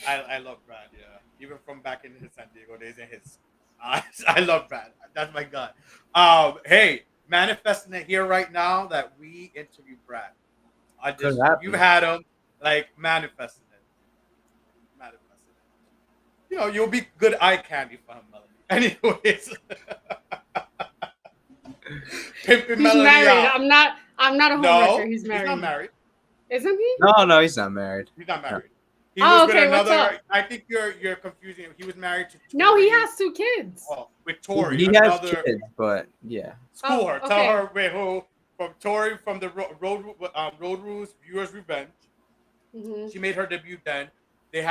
I love Brad. Yeah, even from back in his San Diego days and his I love Brad. That's my guy. Hey, manifesting it here right now that we interview Brad. could You've happen. had him like manifesting it, manifesting it. You'll be good eye candy for him, Melanie. Anyways, pimping He's Melanie married. out. I'm not a No, homewrecker. He's he's not married. married. Isn't he? No, he's not married. He's not No. married. He was Oh, with okay. What's up? another. I think you're confusing him. He was married to No, he Tori. has 2 kids. Oh, with Tori, He has another. kids, but yeah. School Oh, her. Tell okay. her wait, who from Tori from the Road Rules Viewers Revenge. Hmm. She made her debut then. They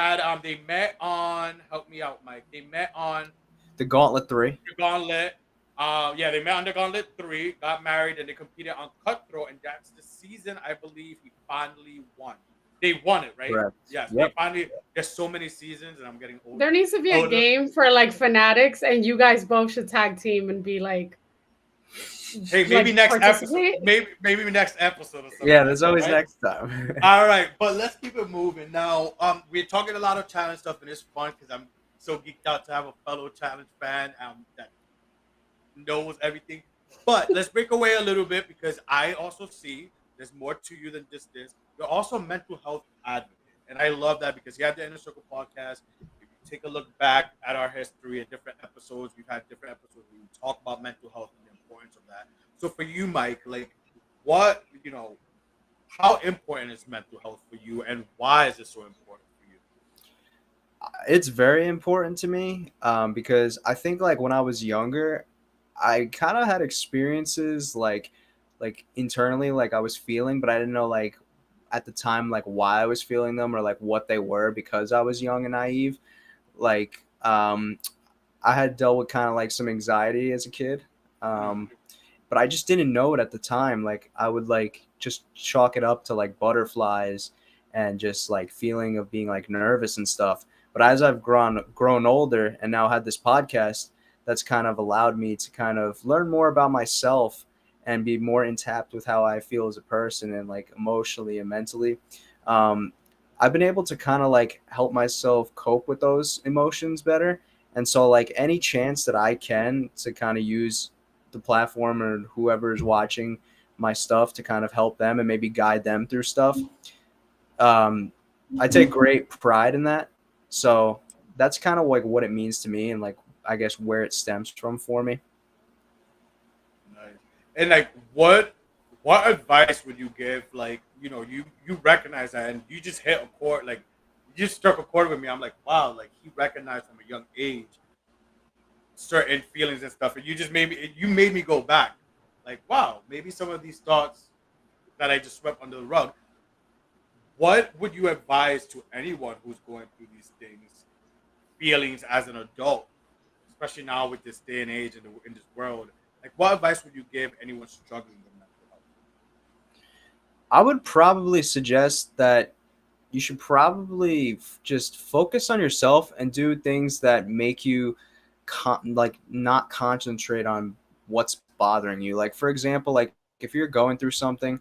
met on help me out, Mike. They met on The Gauntlet 3. the Gauntlet. Yeah, they met on the Gauntlet 3, got married, and they competed on Cutthroat, and that's the season I believe he finally won. They won it, right? Correct. Yes, Yep. they finally. There's so many seasons, and I'm getting older. There needs to be a Older. game for like fanatics, and you guys both should tag team and be like, Hey, maybe like, next episode. participate. Maybe next episode or something. Yeah, like there's that, always right? next time. All right, but let's keep it moving now. We're talking a lot of challenge stuff, and it's fun because I'm so geeked out to have a fellow challenge fan that knows everything. But let's break away a little bit because I also see there's more to you than just this. You're also a mental health advocate, and I love that because you have the Inner Circle podcast. If you take a look back at our history and different episodes, we've had different episodes where we talk about mental health and the importance of that. So for you, Mike, like what how important is mental health for you, and why is it so important for you? It's very important to me because I think like when I was younger, I kind of had experiences like internally, like I was feeling, but I didn't know like at the time like why I was feeling them or like what they were because I was young and naive. Like I had dealt with kind of like some anxiety as a kid. Um, but I just didn't know it at the time. Like I would like just chalk it up to like butterflies and just like feeling of being like nervous and stuff. But as I've grown older and now had this podcast, that's kind of allowed me to kind of learn more about myself and be more in tap with how I feel as a person and like emotionally and mentally. Um, I've been able to kind of like help myself cope with those emotions better. And so like any chance that I can to kind of use the platform or whoever is watching my stuff to kind of help them and maybe guide them through stuff. I take great pride in that. So that's kind of like what it means to me and like I guess where it stems from for me. Nice. And like, what advice would you give? Like, you recognize that, and you just hit a chord. Like, you just struck a chord with me. I'm like, wow. Like, he recognized from a young age certain feelings and stuff, and you made me go back. Like, wow. Maybe some of these thoughts that I just swept under the rug. What would you advise to anyone who's going through these things, feelings as an adult, especially now with this day and age in this world. Like, what advice would you give anyone struggling with mental health? I would probably suggest that you should probably just focus on yourself and do things that make you like not concentrate on what's bothering you. Like for example, like if you're going through something,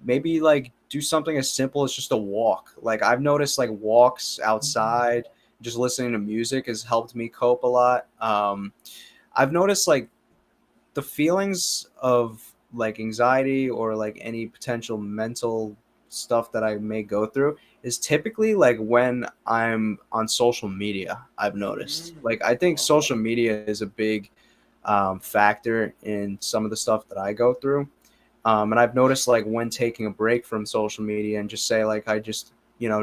maybe like do something as simple as just a walk. Like I've noticed like walks outside, just listening to music has helped me cope a lot. I've noticed like the feelings of like anxiety or like any potential mental stuff that I may go through is typically like when I'm on social media. I've noticed. Mm, Like I think okay. social media is a big factor in some of the stuff that I go through. And I've noticed like when taking a break from social media and just say like I just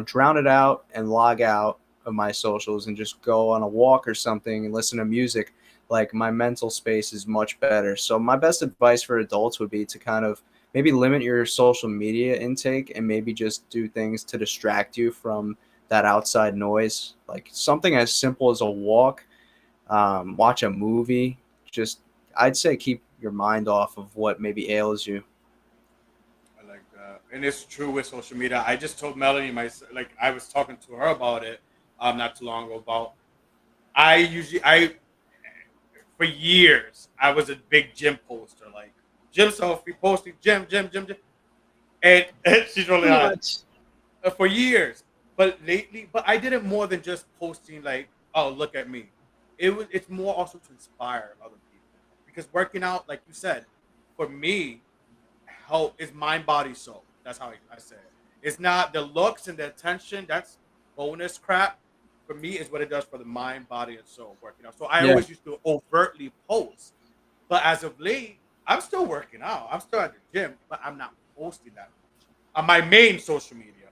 drown it out and log out of my socials and just go on a walk or something and listen to music, like my mental space is much better. So my best advice for adults would be to kind of maybe limit your social media intake and maybe just do things to distract you from that outside noise, like something as simple as a walk, watch a movie. Just I'd say keep your mind off of what maybe ails you. I like that, and it's true with social media. I just told Melanie like I was talking to her about it not too long ago about I for years I was a big gym poster, like gym selfie posting gym, and she's rolling Pretty eyes much. for years. But lately, but I did it more than just posting like, oh look at me. It's more also to inspire other people because working out, like you said, for me health is mind, body, soul. That's how I say it. It's not the looks and the attention. That's bonus crap. For me, is what it does for the mind, body, and soul working out. So I Yeah. always used to overtly post, but as of late, I'm still working out. I'm still at the gym, but I'm not posting that much on my main social media.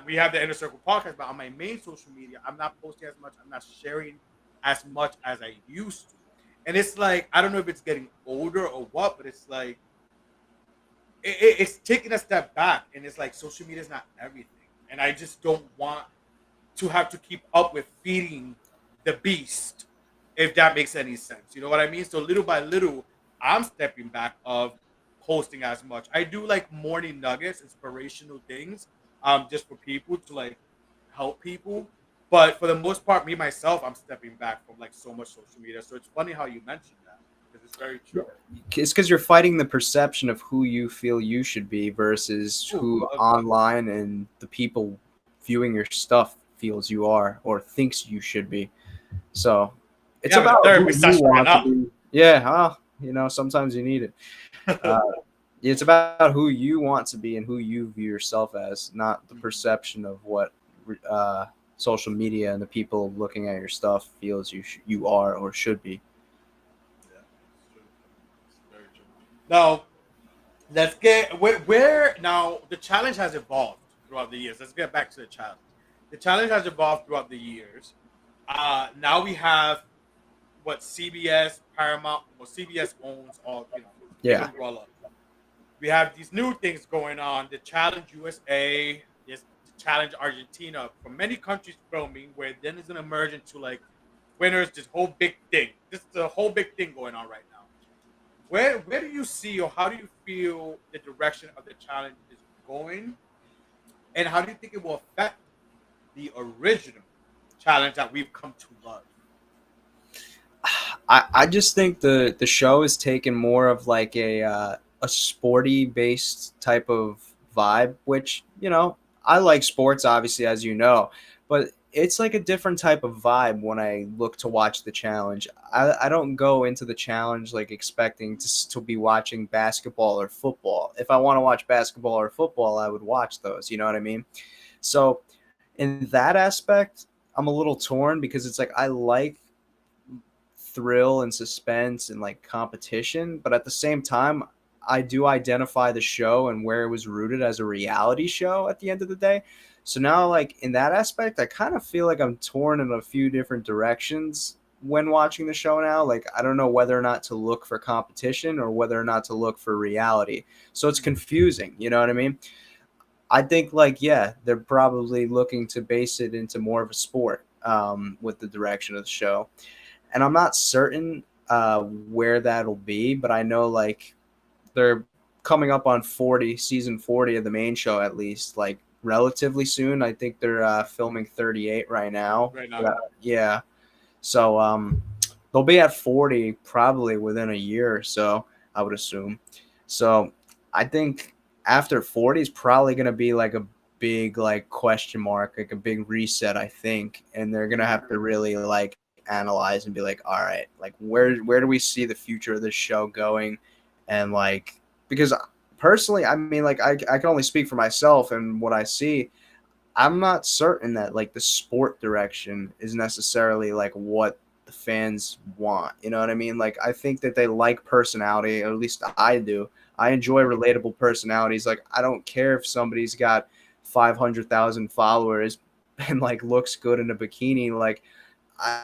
We have the Inner Circle podcast, but on my main social media, I'm not posting as much. I'm not sharing as much as I used to. And it's like I don't know if it's getting older or what, but it's like it's taking a step back and it's like social media is not everything and I just don't want to have to keep up with feeding the beast if that makes any sense, you know what I mean? So little by little I'm stepping back of posting as much. I do like morning nuggets, inspirational things, just for people to like help people, but for the most part me myself I'm stepping back from like so much social media. So it's funny how you mentioned that because it's very true. It's because you're fighting the perception of who you feel you should be versus Ooh, who love that. online and the people viewing your stuff feels you are or thinks you should be. So We it's have a about who therapy you session right want to now. be. Yeah, sometimes you need it. Uh, it's about who you want to be and who you view yourself as, not the perception of what uh, social media and the people looking at your stuff feels you are or should be. Yeah, it's true. It's very true. Now, let's get where now the challenge has evolved throughout the years. Let's get back to the challenge. The challenge has evolved throughout the years. Now we have what CBS, Paramount, well, CBS owns all, big Yeah. umbrella. We have these new things going on. The Challenge USA, there's the Challenge Argentina, from many countries filming, where then it's gonna merge into like winners, this whole big thing. This is a whole big thing going on right now. Where do you see or how do you feel the direction of the challenge is going, and how do you think it will affect the original challenge that we've come to love? I just think the show is taken more of like a sporty based type of vibe, which I like sports obviously, as you know, but it's like a different type of vibe when I look to watch the challenge. I don't go into the challenge like expecting to be watching basketball or football. If I want to watch basketball or football, I would watch those. You know what I mean? So in that aspect, I'm a little torn because it's like I like thrill and suspense and like competition, but at the same time I do identify the show and where it was rooted as a reality show at the end of the day. So now like in that aspect I kind of feel like I'm torn in a few different directions when watching the show now. Like I don't know whether or not to look for competition or whether or not to look for reality. So it's confusing, you know what I mean? I think like yeah, they're probably looking to base it into more of a sport with the direction of the show. and I'm not certain where that'll be, but I know like they're coming up on 40, season 40 of the main show at least, like relatively soon. I think they're filming 38 right now. Right now. Yeah. So they'll be at 40 probably within a year or so, I would assume. So I think after 40 is probably going to be like a big like question mark, like a big reset, I think, and they're going to have to really like analyze and be like, all right, like where do we see the future of this show going? And like, because personally, I mean, like I can only speak for myself and what I see. I'm not certain that like the sport direction is necessarily like what the fans want. You know what I mean? Like I think that they like personality, or at least I do. I enjoy relatable personalities. Like I don't care if somebody's got 500,000 followers and like looks good in a bikini. Like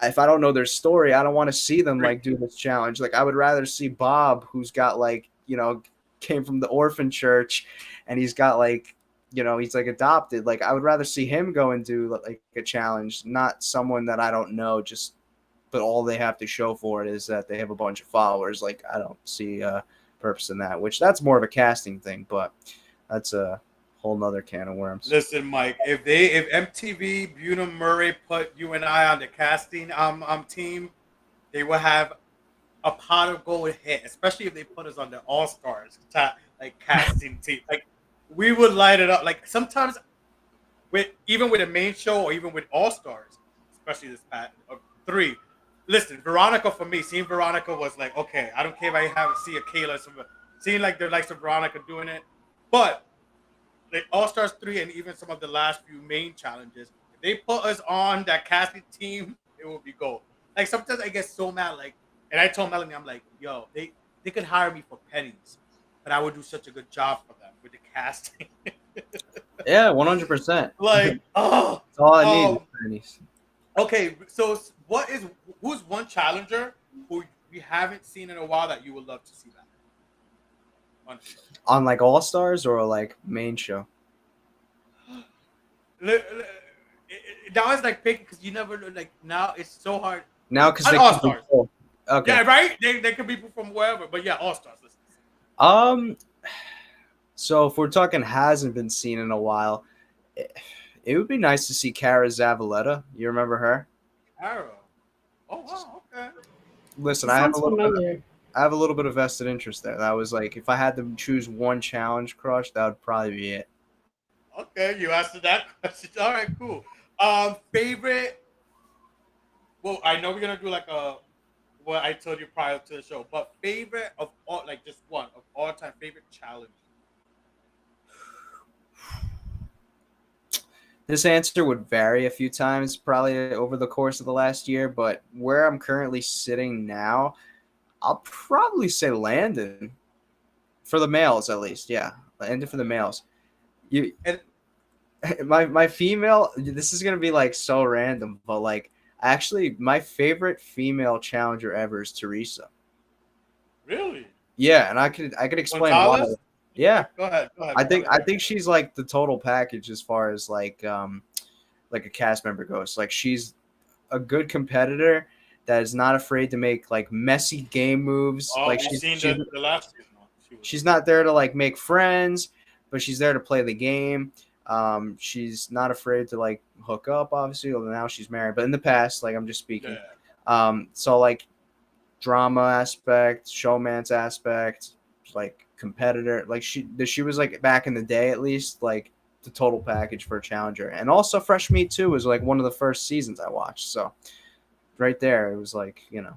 if I don't know their story, I don't want to see them like do this challenge. Like I would rather see Bob, who's got like, you know, came from the orphan church and he's got like, you know, he's like adopted. Like I would rather see him go and do like a challenge, not someone that I don't know, just but all they have to show for it is that they have a bunch of followers. Like I don't see a purpose in that, which that's more of a casting thing, but that's a whole nother can of worms. Listen, Mike, if MTV Buena Murray put you and I on the casting team, they will have a pot of gold hit, especially if they put us on the All Stars like casting team. Like we would light it up. Like sometimes even with a main show or even with All Stars, especially this past 3. Listen, Veronica for me, seeing Veronica was like, okay, I don't care if I haven't seen a Kayla, seeing like the likes of Veronica doing it, but like All Stars 3 and even some of the last few main challenges, if they put us on that casting team, it will be gold. Like sometimes I get so mad, like, and I told Melanie, I'm like, yo, they could hire me for pennies, but I would do such a good job for them with the casting. Yeah, 100%. Like, oh, that's all I need is pennies. Okay, so who's one challenger who we haven't seen in a while that you would love to see back? On like All Stars or like main show? Now it's like picking because you never know. Like now it's so hard. Now because they All Stars. Okay. Yeah, right. They could be from wherever, but yeah, All Stars. So if we're talking hasn't been seen in a while, it would be nice to see Cara Zavaleta. You remember her? Cara. Oh wow. Okay. Listen, I have a little bit of vested interest there. That was like if I had to choose one challenge crush, that would probably be it. Okay, you answered that question. All right, cool. Favorite. Well, I know we're gonna do like what I told you prior to the show, but favorite of all, like just one of all time favorite challenge. This answer would vary a few times, probably over the course of the last year, but where I'm currently sitting now, I'll probably say Landon. For the males, at least, yeah. Landon for the males. My female, this is gonna be like so random, but like actually my favorite female challenger ever is Teresa. Really? Yeah, and I could explain why. Yeah. Go ahead. I think she's like the total package as far as like a cast member goes. Like she's a good competitor that is not afraid to make like messy game moves. Oh, like she's the last season. She's not there to like make friends, but she's there to play the game. She's not afraid to like hook up, obviously. Well, now she's married, but in the past, like I'm just speaking. Yeah. So like drama aspect, showman's aspect, like competitor, like she was like back in the day at least, like the total package for a challenger. And also Fresh Meat 2 was like one of the first seasons I watched. So right there, it was like, you know,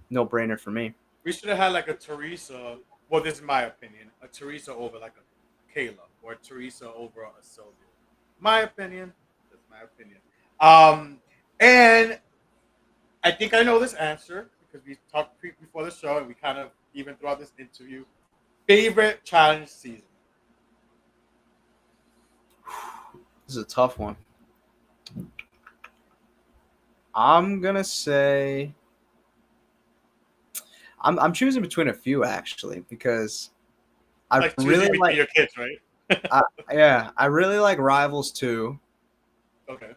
no brainer for me. We should have had like a Teresa. Well, this is my opinion. A Teresa over like a Kayla or a Teresa over a Sylvia. My opinion. That's my opinion. And I think I know this answer because we talked before the show and we kind of even throughout this interview. Favorite challenge season? This is a tough one. I'm gonna say I'm choosing between a few actually because I like really like your kids, right? I really like Rivals 2. Okay.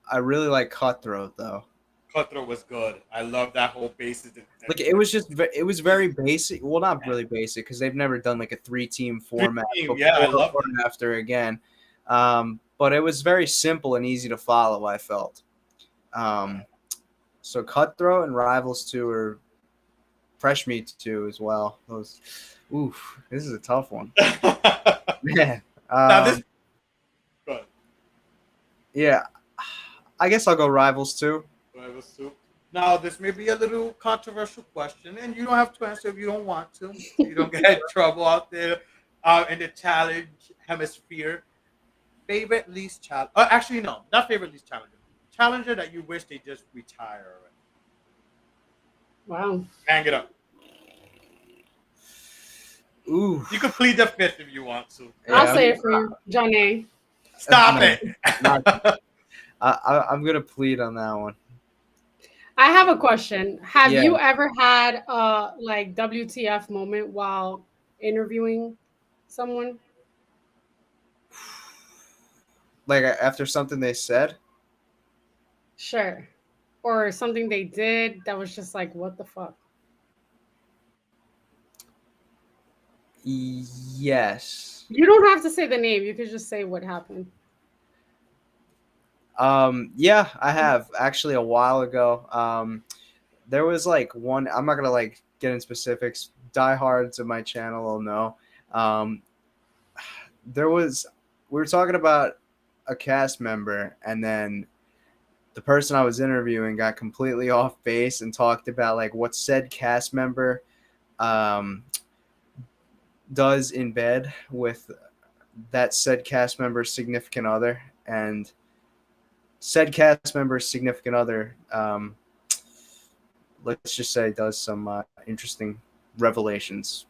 I really like Cutthroat though. Cutthroat was good. I love that whole basis. Like it was just it was very basic. Well, not really basic because they've never done like a 3-team format Team. before Yeah, I love or that. after again. But it was very simple and easy to follow. I felt. So Cutthroat and Rivals 2 are Fresh Meat 2 as well. Those, oof, this is a tough one. Man. Now this. Good. Yeah, I guess I'll go Rivals 2. Whatever soup. Now, this may be a little controversial question, and you don't have to answer if you don't want to. You don't get in trouble out there in the challenge hemisphere. Favorite least challenge? Actually, no, not favorite least challenger. Challenger that you wish they just retire already. Wow. Hang it up. Ooh, You can plead the fifth if you want to. I'll say it for you, Johnny. Stop No, it. I'm gonna plead on that one. I have a question. Have Yeah. you ever had a like WTF moment while interviewing someone? Like after something they said. Sure. Or something they did that was just like, what the fuck? Yes. You don't have to say the name. You could just say what happened. Yeah, I have actually a while ago. There was like one. I'm not gonna like get in specifics. Diehards of my channel will know. Um, there was we were talking about a cast member, and then the person I was interviewing got completely off base and talked about like what said cast member um, does in bed with that said cast member's significant other, and said cast member's significant other, let's just say, does some interesting revelations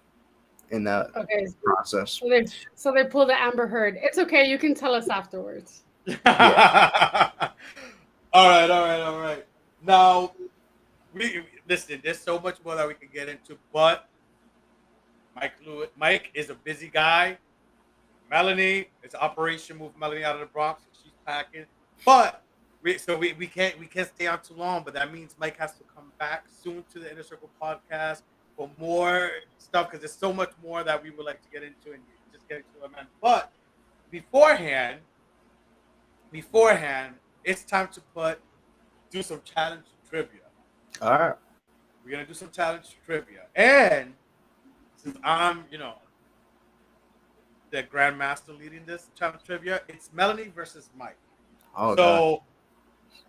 in that Okay. process. So they pull the Amber Heard. It's okay. You can tell us afterwards. Yeah. All right. Now, we listen. There's so much more that we can get into, but Mike is a busy guy. Melanie, it's Operation Move Melanie out of the Bronx. She's packing, but we can't stay on too long. But that means Mike has to come back soon to the Inner Circle podcast for more stuff because there's so much more that we would like to get into and just get into it, man. But beforehand, it's time to do some challenge trivia. All right. We're gonna do some challenge trivia, and since I'm the grandmaster leading this challenge trivia, it's Melanie versus Mike. Oh, So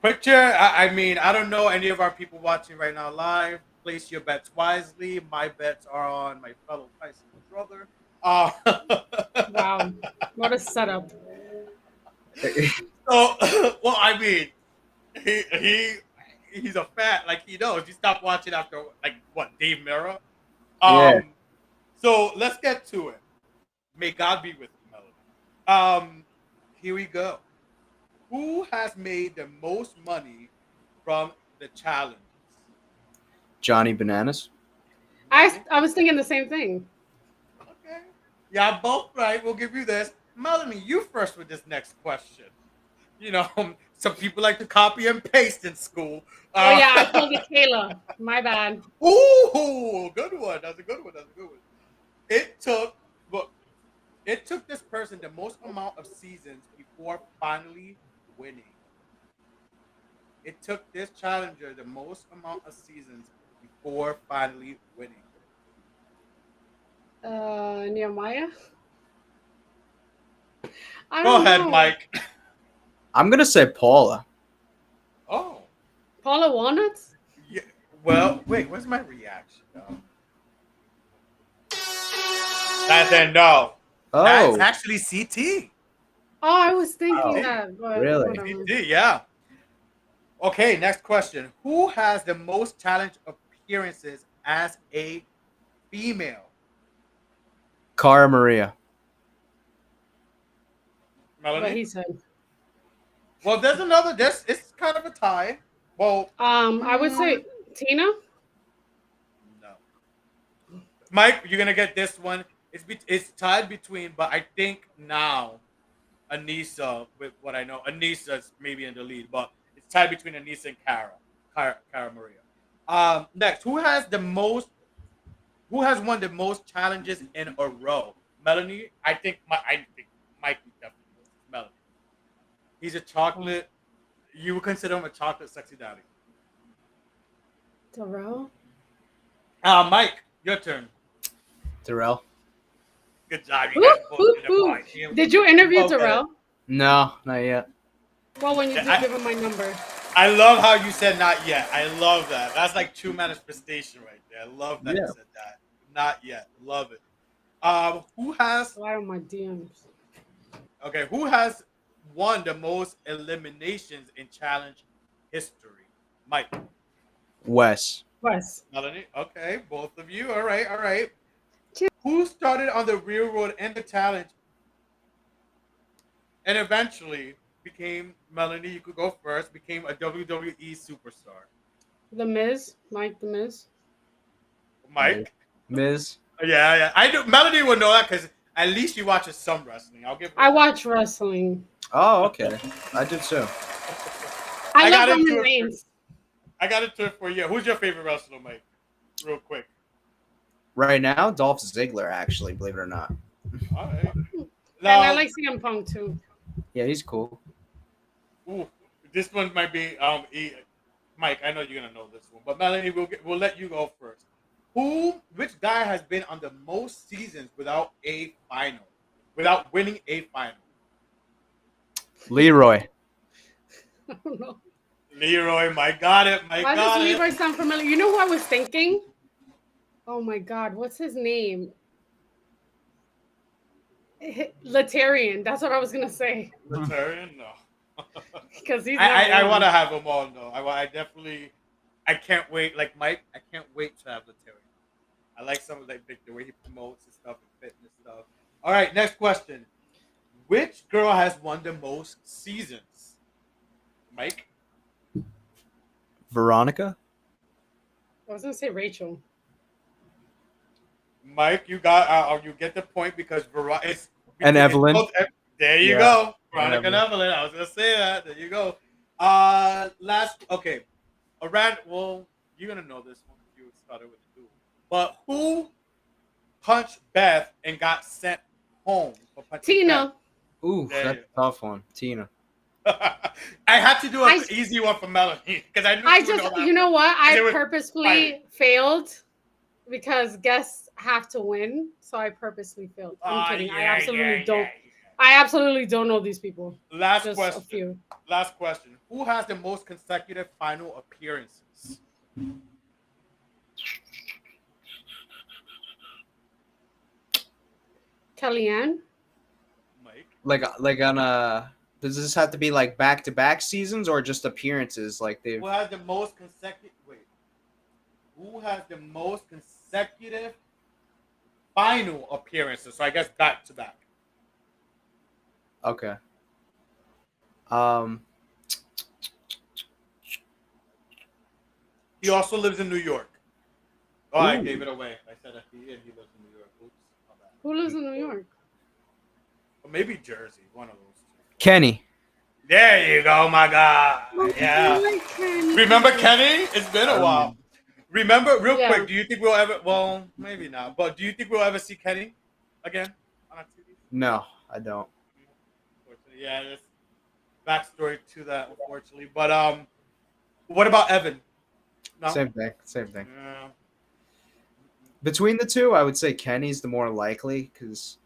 picture, I mean, I don't know any of our people watching right now live. Place your bets wisely. My bets are on my fellow Tyson brother. Wow. What a setup. God. So, well, I mean, he's a fat, like he knows. He stopped watching after like what, Dave Mirra. Yeah. So let's get to it. May God be with you, Melody. Here we go. Who has made the most money from the challenges? Johnny Bananas. I was thinking the same thing. Okay. Yeah, both right. We'll give you this. Melanie, you first with this next question. You know, some people like to copy and paste in school. Oh yeah, I pulled it, Kayla. My bad. Ooh, good one. That's a good one. It took this person the most amount of seasons before finally winning. It took this challenger the most amount of seasons before finally winning. Nehemiah. I Go don't ahead, know. Mike. I'm gonna say Paula. Oh, Paula Walnuts. yeah. Well, wait. Where's my reaction? That's a no. That's Oh, actually CT. Oh, I was thinking Oh, that. But really? whatever. CT, yeah. Okay, next question. Who has the most challenge appearances as a female? Cara Maria. Melanie? What he said. Well, there's another. It's kind of a tie. Well, I would say Tina. no. Mike, you're gonna get this one. It's tied between, but I think now Anissa, with what I know, Anissa's maybe in the lead, but it's tied between Anissa and Cara. Cara Maria. Next, who has won the most challenges in a row? Melanie. I think Mike definitely knows. Melanie. He's a chocolate. You would consider him a chocolate sexy daddy. Terrell? Mike, your turn. Terrell. Good job. You Woo, guys both woo, did a woo. point. Did you interview Okay. Terrell? No, not yet. Well, when you Yeah, did give him my number. I love how you said not yet. I love that. That's like true manifestation right there. I love that you Yeah. said that. Not yet. Love it. Who has Why on my DMs? who has won the most eliminations in challenge history? Mike. Wes. Wes. Melanie. Okay, both of you. All right, all right. Cheers. Who started on the real road and the challenge and eventually became Melanie, you could go first, became a WWE superstar? The Miz. Mike the Miz. Mike. Miz. Yeah, yeah. I do. Melanie will know that because at least she watches some wrestling. I'll give her I that. watch wrestling. Oh, okay. I did too. I got love into Roman it Reigns. I got it to it for you. Who's your favorite wrestler, Mike? Real quick. Right now, Dolph Ziggler, actually, believe it or not. All right. And Now, I like CM Punk too. Yeah, he's cool. ooh, this one might be Mike. I know you're gonna know this one, but Melanie, we'll let you go first. Which guy has been on the most seasons without winning a final? Leroy. I don't know. Leroy, Mike got it. Mike Why got does it. Leroy sound familiar? You know who I was thinking? Oh my God, what's his name? Latarian. That's what I was gonna say. Veteran? No. Because he's. I want to have them all though. I definitely. I can't wait. Like Mike, I can't wait to have Latarian. I like some of the way he promotes his stuff and fitness stuff. All right, next question. Which girl has won the most seasons? Mike? Veronica. I was gonna say Rachel. Mike, you get the point because And Evelyn. There you Yeah. go. Veronica and Evelyn. Evelyn. I was gonna say that. There you go. Well, you're gonna know this one if you started with the duel. But who punched Beth and got sent home for punching Tina. Ooh, There that's you a tough one. Tina. Beth? I had to do an I- easy one for Melanie because I knew I she would just, know that you know one. what? They I were purposefully fighting. failed because guests have to win. So I purposely failed. I'm kidding. I absolutely don't. I absolutely don't know these people. Last Just question. a few. Last question. Who has the most consecutive final appearances? Kellyanne. Mike. Like on a. Does this have to be like back-to-back seasons or just appearances? Like they've. Who has the most consecutive? Wait. Who has the most consecutive final appearances? So I guess back to back. Okay. Um. He also lives in New York. Oh, I Ooh. gave it away. I said that he lives in New York. Oops. My bad. Who lives in New York? Or maybe Jersey. One of those two. Kenny. There you go, my God. I Yeah. like Kenny. Remember Kenny? It's been a while. Remember, real Yeah. quick, do you think we'll ever, well, maybe not, but do you think we'll ever see Kenny again on our TV? No, I don't. Unfortunately, yeah, there's backstory to that, unfortunately. But what about Evan? No? Same thing. Same thing. Yeah. Between the two, I would say Kenny's the more likely because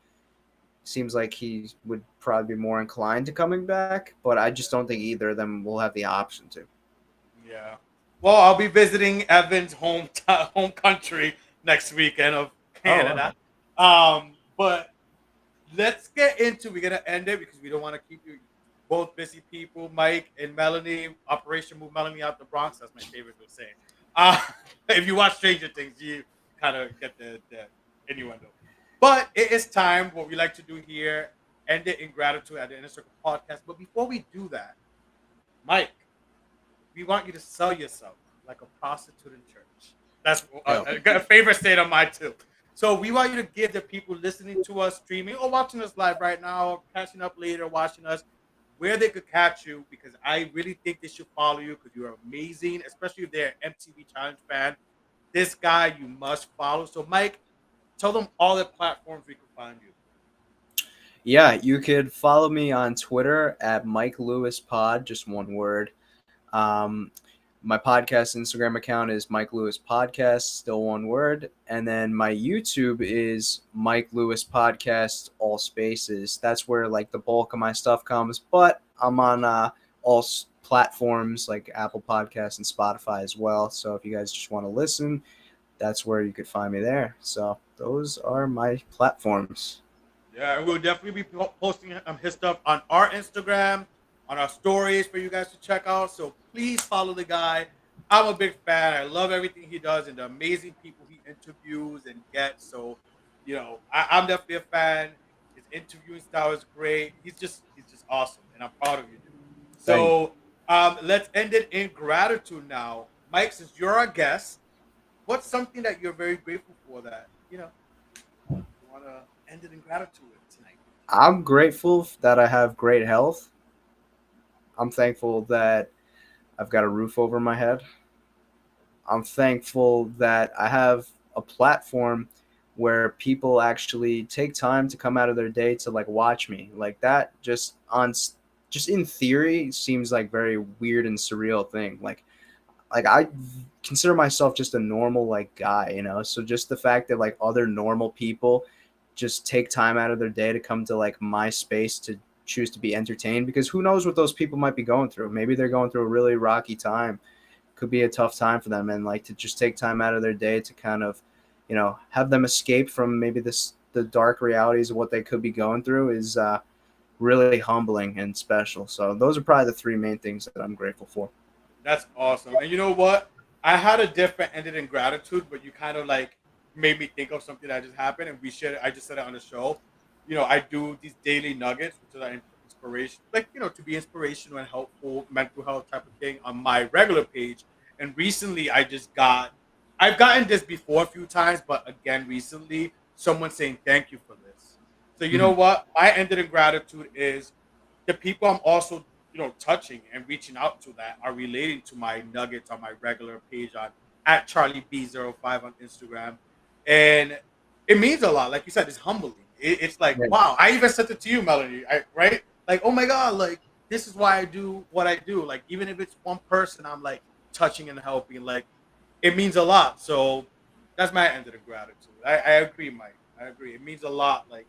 seems like he would probably be more inclined to coming back. But I just don't think either of them will have the option to. Yeah. Well, I'll be visiting Evan's home country next weekend of Canada. But let's get into. We're gonna end it because we don't want to keep you both busy people. Mike and Melanie, Operation Move Melanie Out the Bronx. That's my favorite to say. If you watch Stranger Things, you kind of get the innuendo. But it is time. What we like to do here, end it in gratitude at the Inner Circle podcast. But before we do that, Mike, we want you to sell yourself like a prostitute in church. That's a favorite state of mine too. So we want you to give the people listening to us, streaming or watching us live right now, or catching up later, watching us, where they could catch you, because I really think they should follow you because you're amazing, especially if they're an MTV Challenge fan. This guy you must follow. So, Mike, tell them all the platforms we can find you. Yeah, you could follow me on Twitter at Mike Lewis Pod, just one word. Um, my podcast Instagram account is Mike Lewis Podcast, still one word. And then my YouTube is Mike Lewis Podcast, all spaces. That's where like the bulk of my stuff comes. But I'm on platforms like Apple Podcasts and Spotify as well. So if you guys just want to listen, that's where you could find me there. So those are my platforms. Yeah, and we'll definitely be posting his stuff on our Instagram, on our stories for you guys to check out. So please follow the guy. I'm a big fan. I love everything he does and the amazing people he interviews and gets. So, I'm definitely a fan. His interviewing style is great. He's just awesome, and I'm proud of you, dude. Thank you. So, let's end it in gratitude now, Mike. Since you're our guest, what's something that you're very grateful for that you want to end it in gratitude tonight? I'm grateful that I have great health. I'm thankful that I've got a roof over my head. I'm thankful that I have a platform where people actually take time to come out of their day to like watch me. Like that just in theory seems like very weird and surreal thing. Like I consider myself just a normal like guy. So just the fact that like other normal people just take time out of their day to come to like my space to choose to be entertained, because who knows what those people might be going through. Maybe they're going through a really rocky time, could be a tough time for them, and like to just take time out of their day to kind of have them escape from maybe the dark realities of what they could be going through is really humbling and special. So those are probably the three main things that I'm grateful for. That's awesome. And you know what? I had a different ended in gratitude, but you kind of like made me think of something that just happened, and we shared. I just said it on the show. I do these daily nuggets, which are inspiration, like to be inspirational and helpful, mental health type of thing on my regular page. And recently, I've gotten this before a few times, but again, recently, someone saying thank you for this. So you know Mhm. what? My ended in gratitude is the people I'm also touching and reaching out to that are relating to my nuggets on my regular page on at charlieb05 on Instagram. And it means a lot. Like you said, it's humbling. It's like, Yeah. wow. I even sent it to you, Melanie, right? Like, oh my God, like this is why I do what I do. Like, even if it's one person I'm like touching and helping, like it means a lot. So that's my end of the gratitude. I agree, Mike. I agree. It means a lot. Like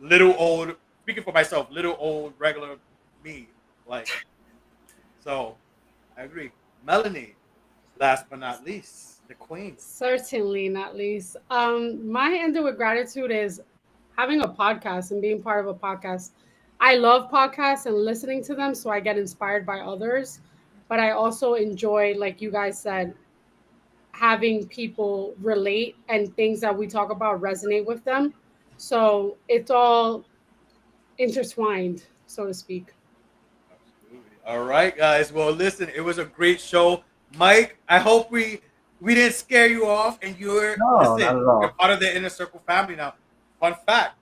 little old, speaking for myself, little old regular me. Like, so I agree. Melanie, last but not least, the queen. Certainly not least. My ending with gratitude is having a podcast and being part of a podcast. I love podcasts and listening to them, so I get inspired by others. But I also enjoy, like you guys said, having people relate and things that we talk about resonate with them. So it's all intertwined, so to speak. Absolutely. All right, guys. Well, listen, it was a great show. Mike, I hope we didn't scare you off and No, not at you're all. part of the Inner Circle family now. Fun fact,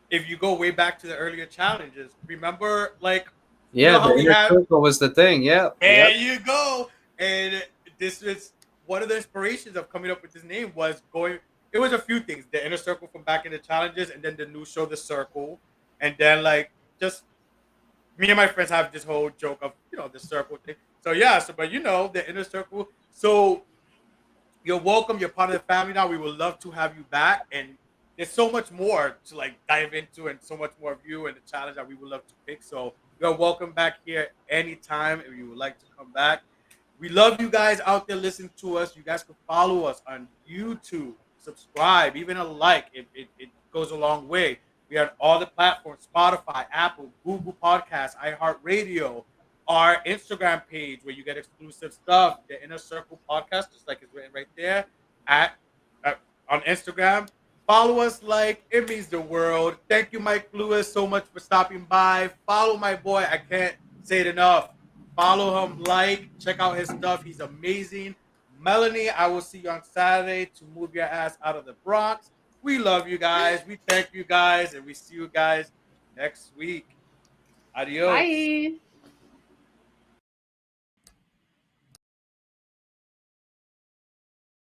if you go way back to the earlier challenges, remember like Yeah, how the we inner have circle was the thing. Yep, there yep. you go. And this is one of the inspirations of coming up with this name was going. It was a few things: the inner circle from back in the challenges, and then the new show, The Circle, and then like just me and my friends have this whole joke of the circle thing. So yeah, so but the inner circle. So you're welcome. You're part of the family now. We would love to have you back, and there's so much more to like dive into, and so much more of you and the challenge that we would love to pick. So you're welcome back here anytime if you would like to come back. We love you guys out there listening to us. You guys can follow us on YouTube, subscribe, even a like. It goes a long way. We are on all the platforms: Spotify, Apple, Google Podcasts, iHeartRadio, our Instagram page where you get exclusive stuff, the Inner Circle Podcast, just like it's written right there at, at on Instagram. Follow us, like it means the world. Thank you, Mike Lewis, so much for stopping by. Follow my boy. I can't say it enough. Follow him, like, check out his stuff. He's amazing. Melanie, I will see you on Saturday to move your ass out of the Bronx. We love you guys. We thank you guys, and we see you guys next week. Adios. Bye.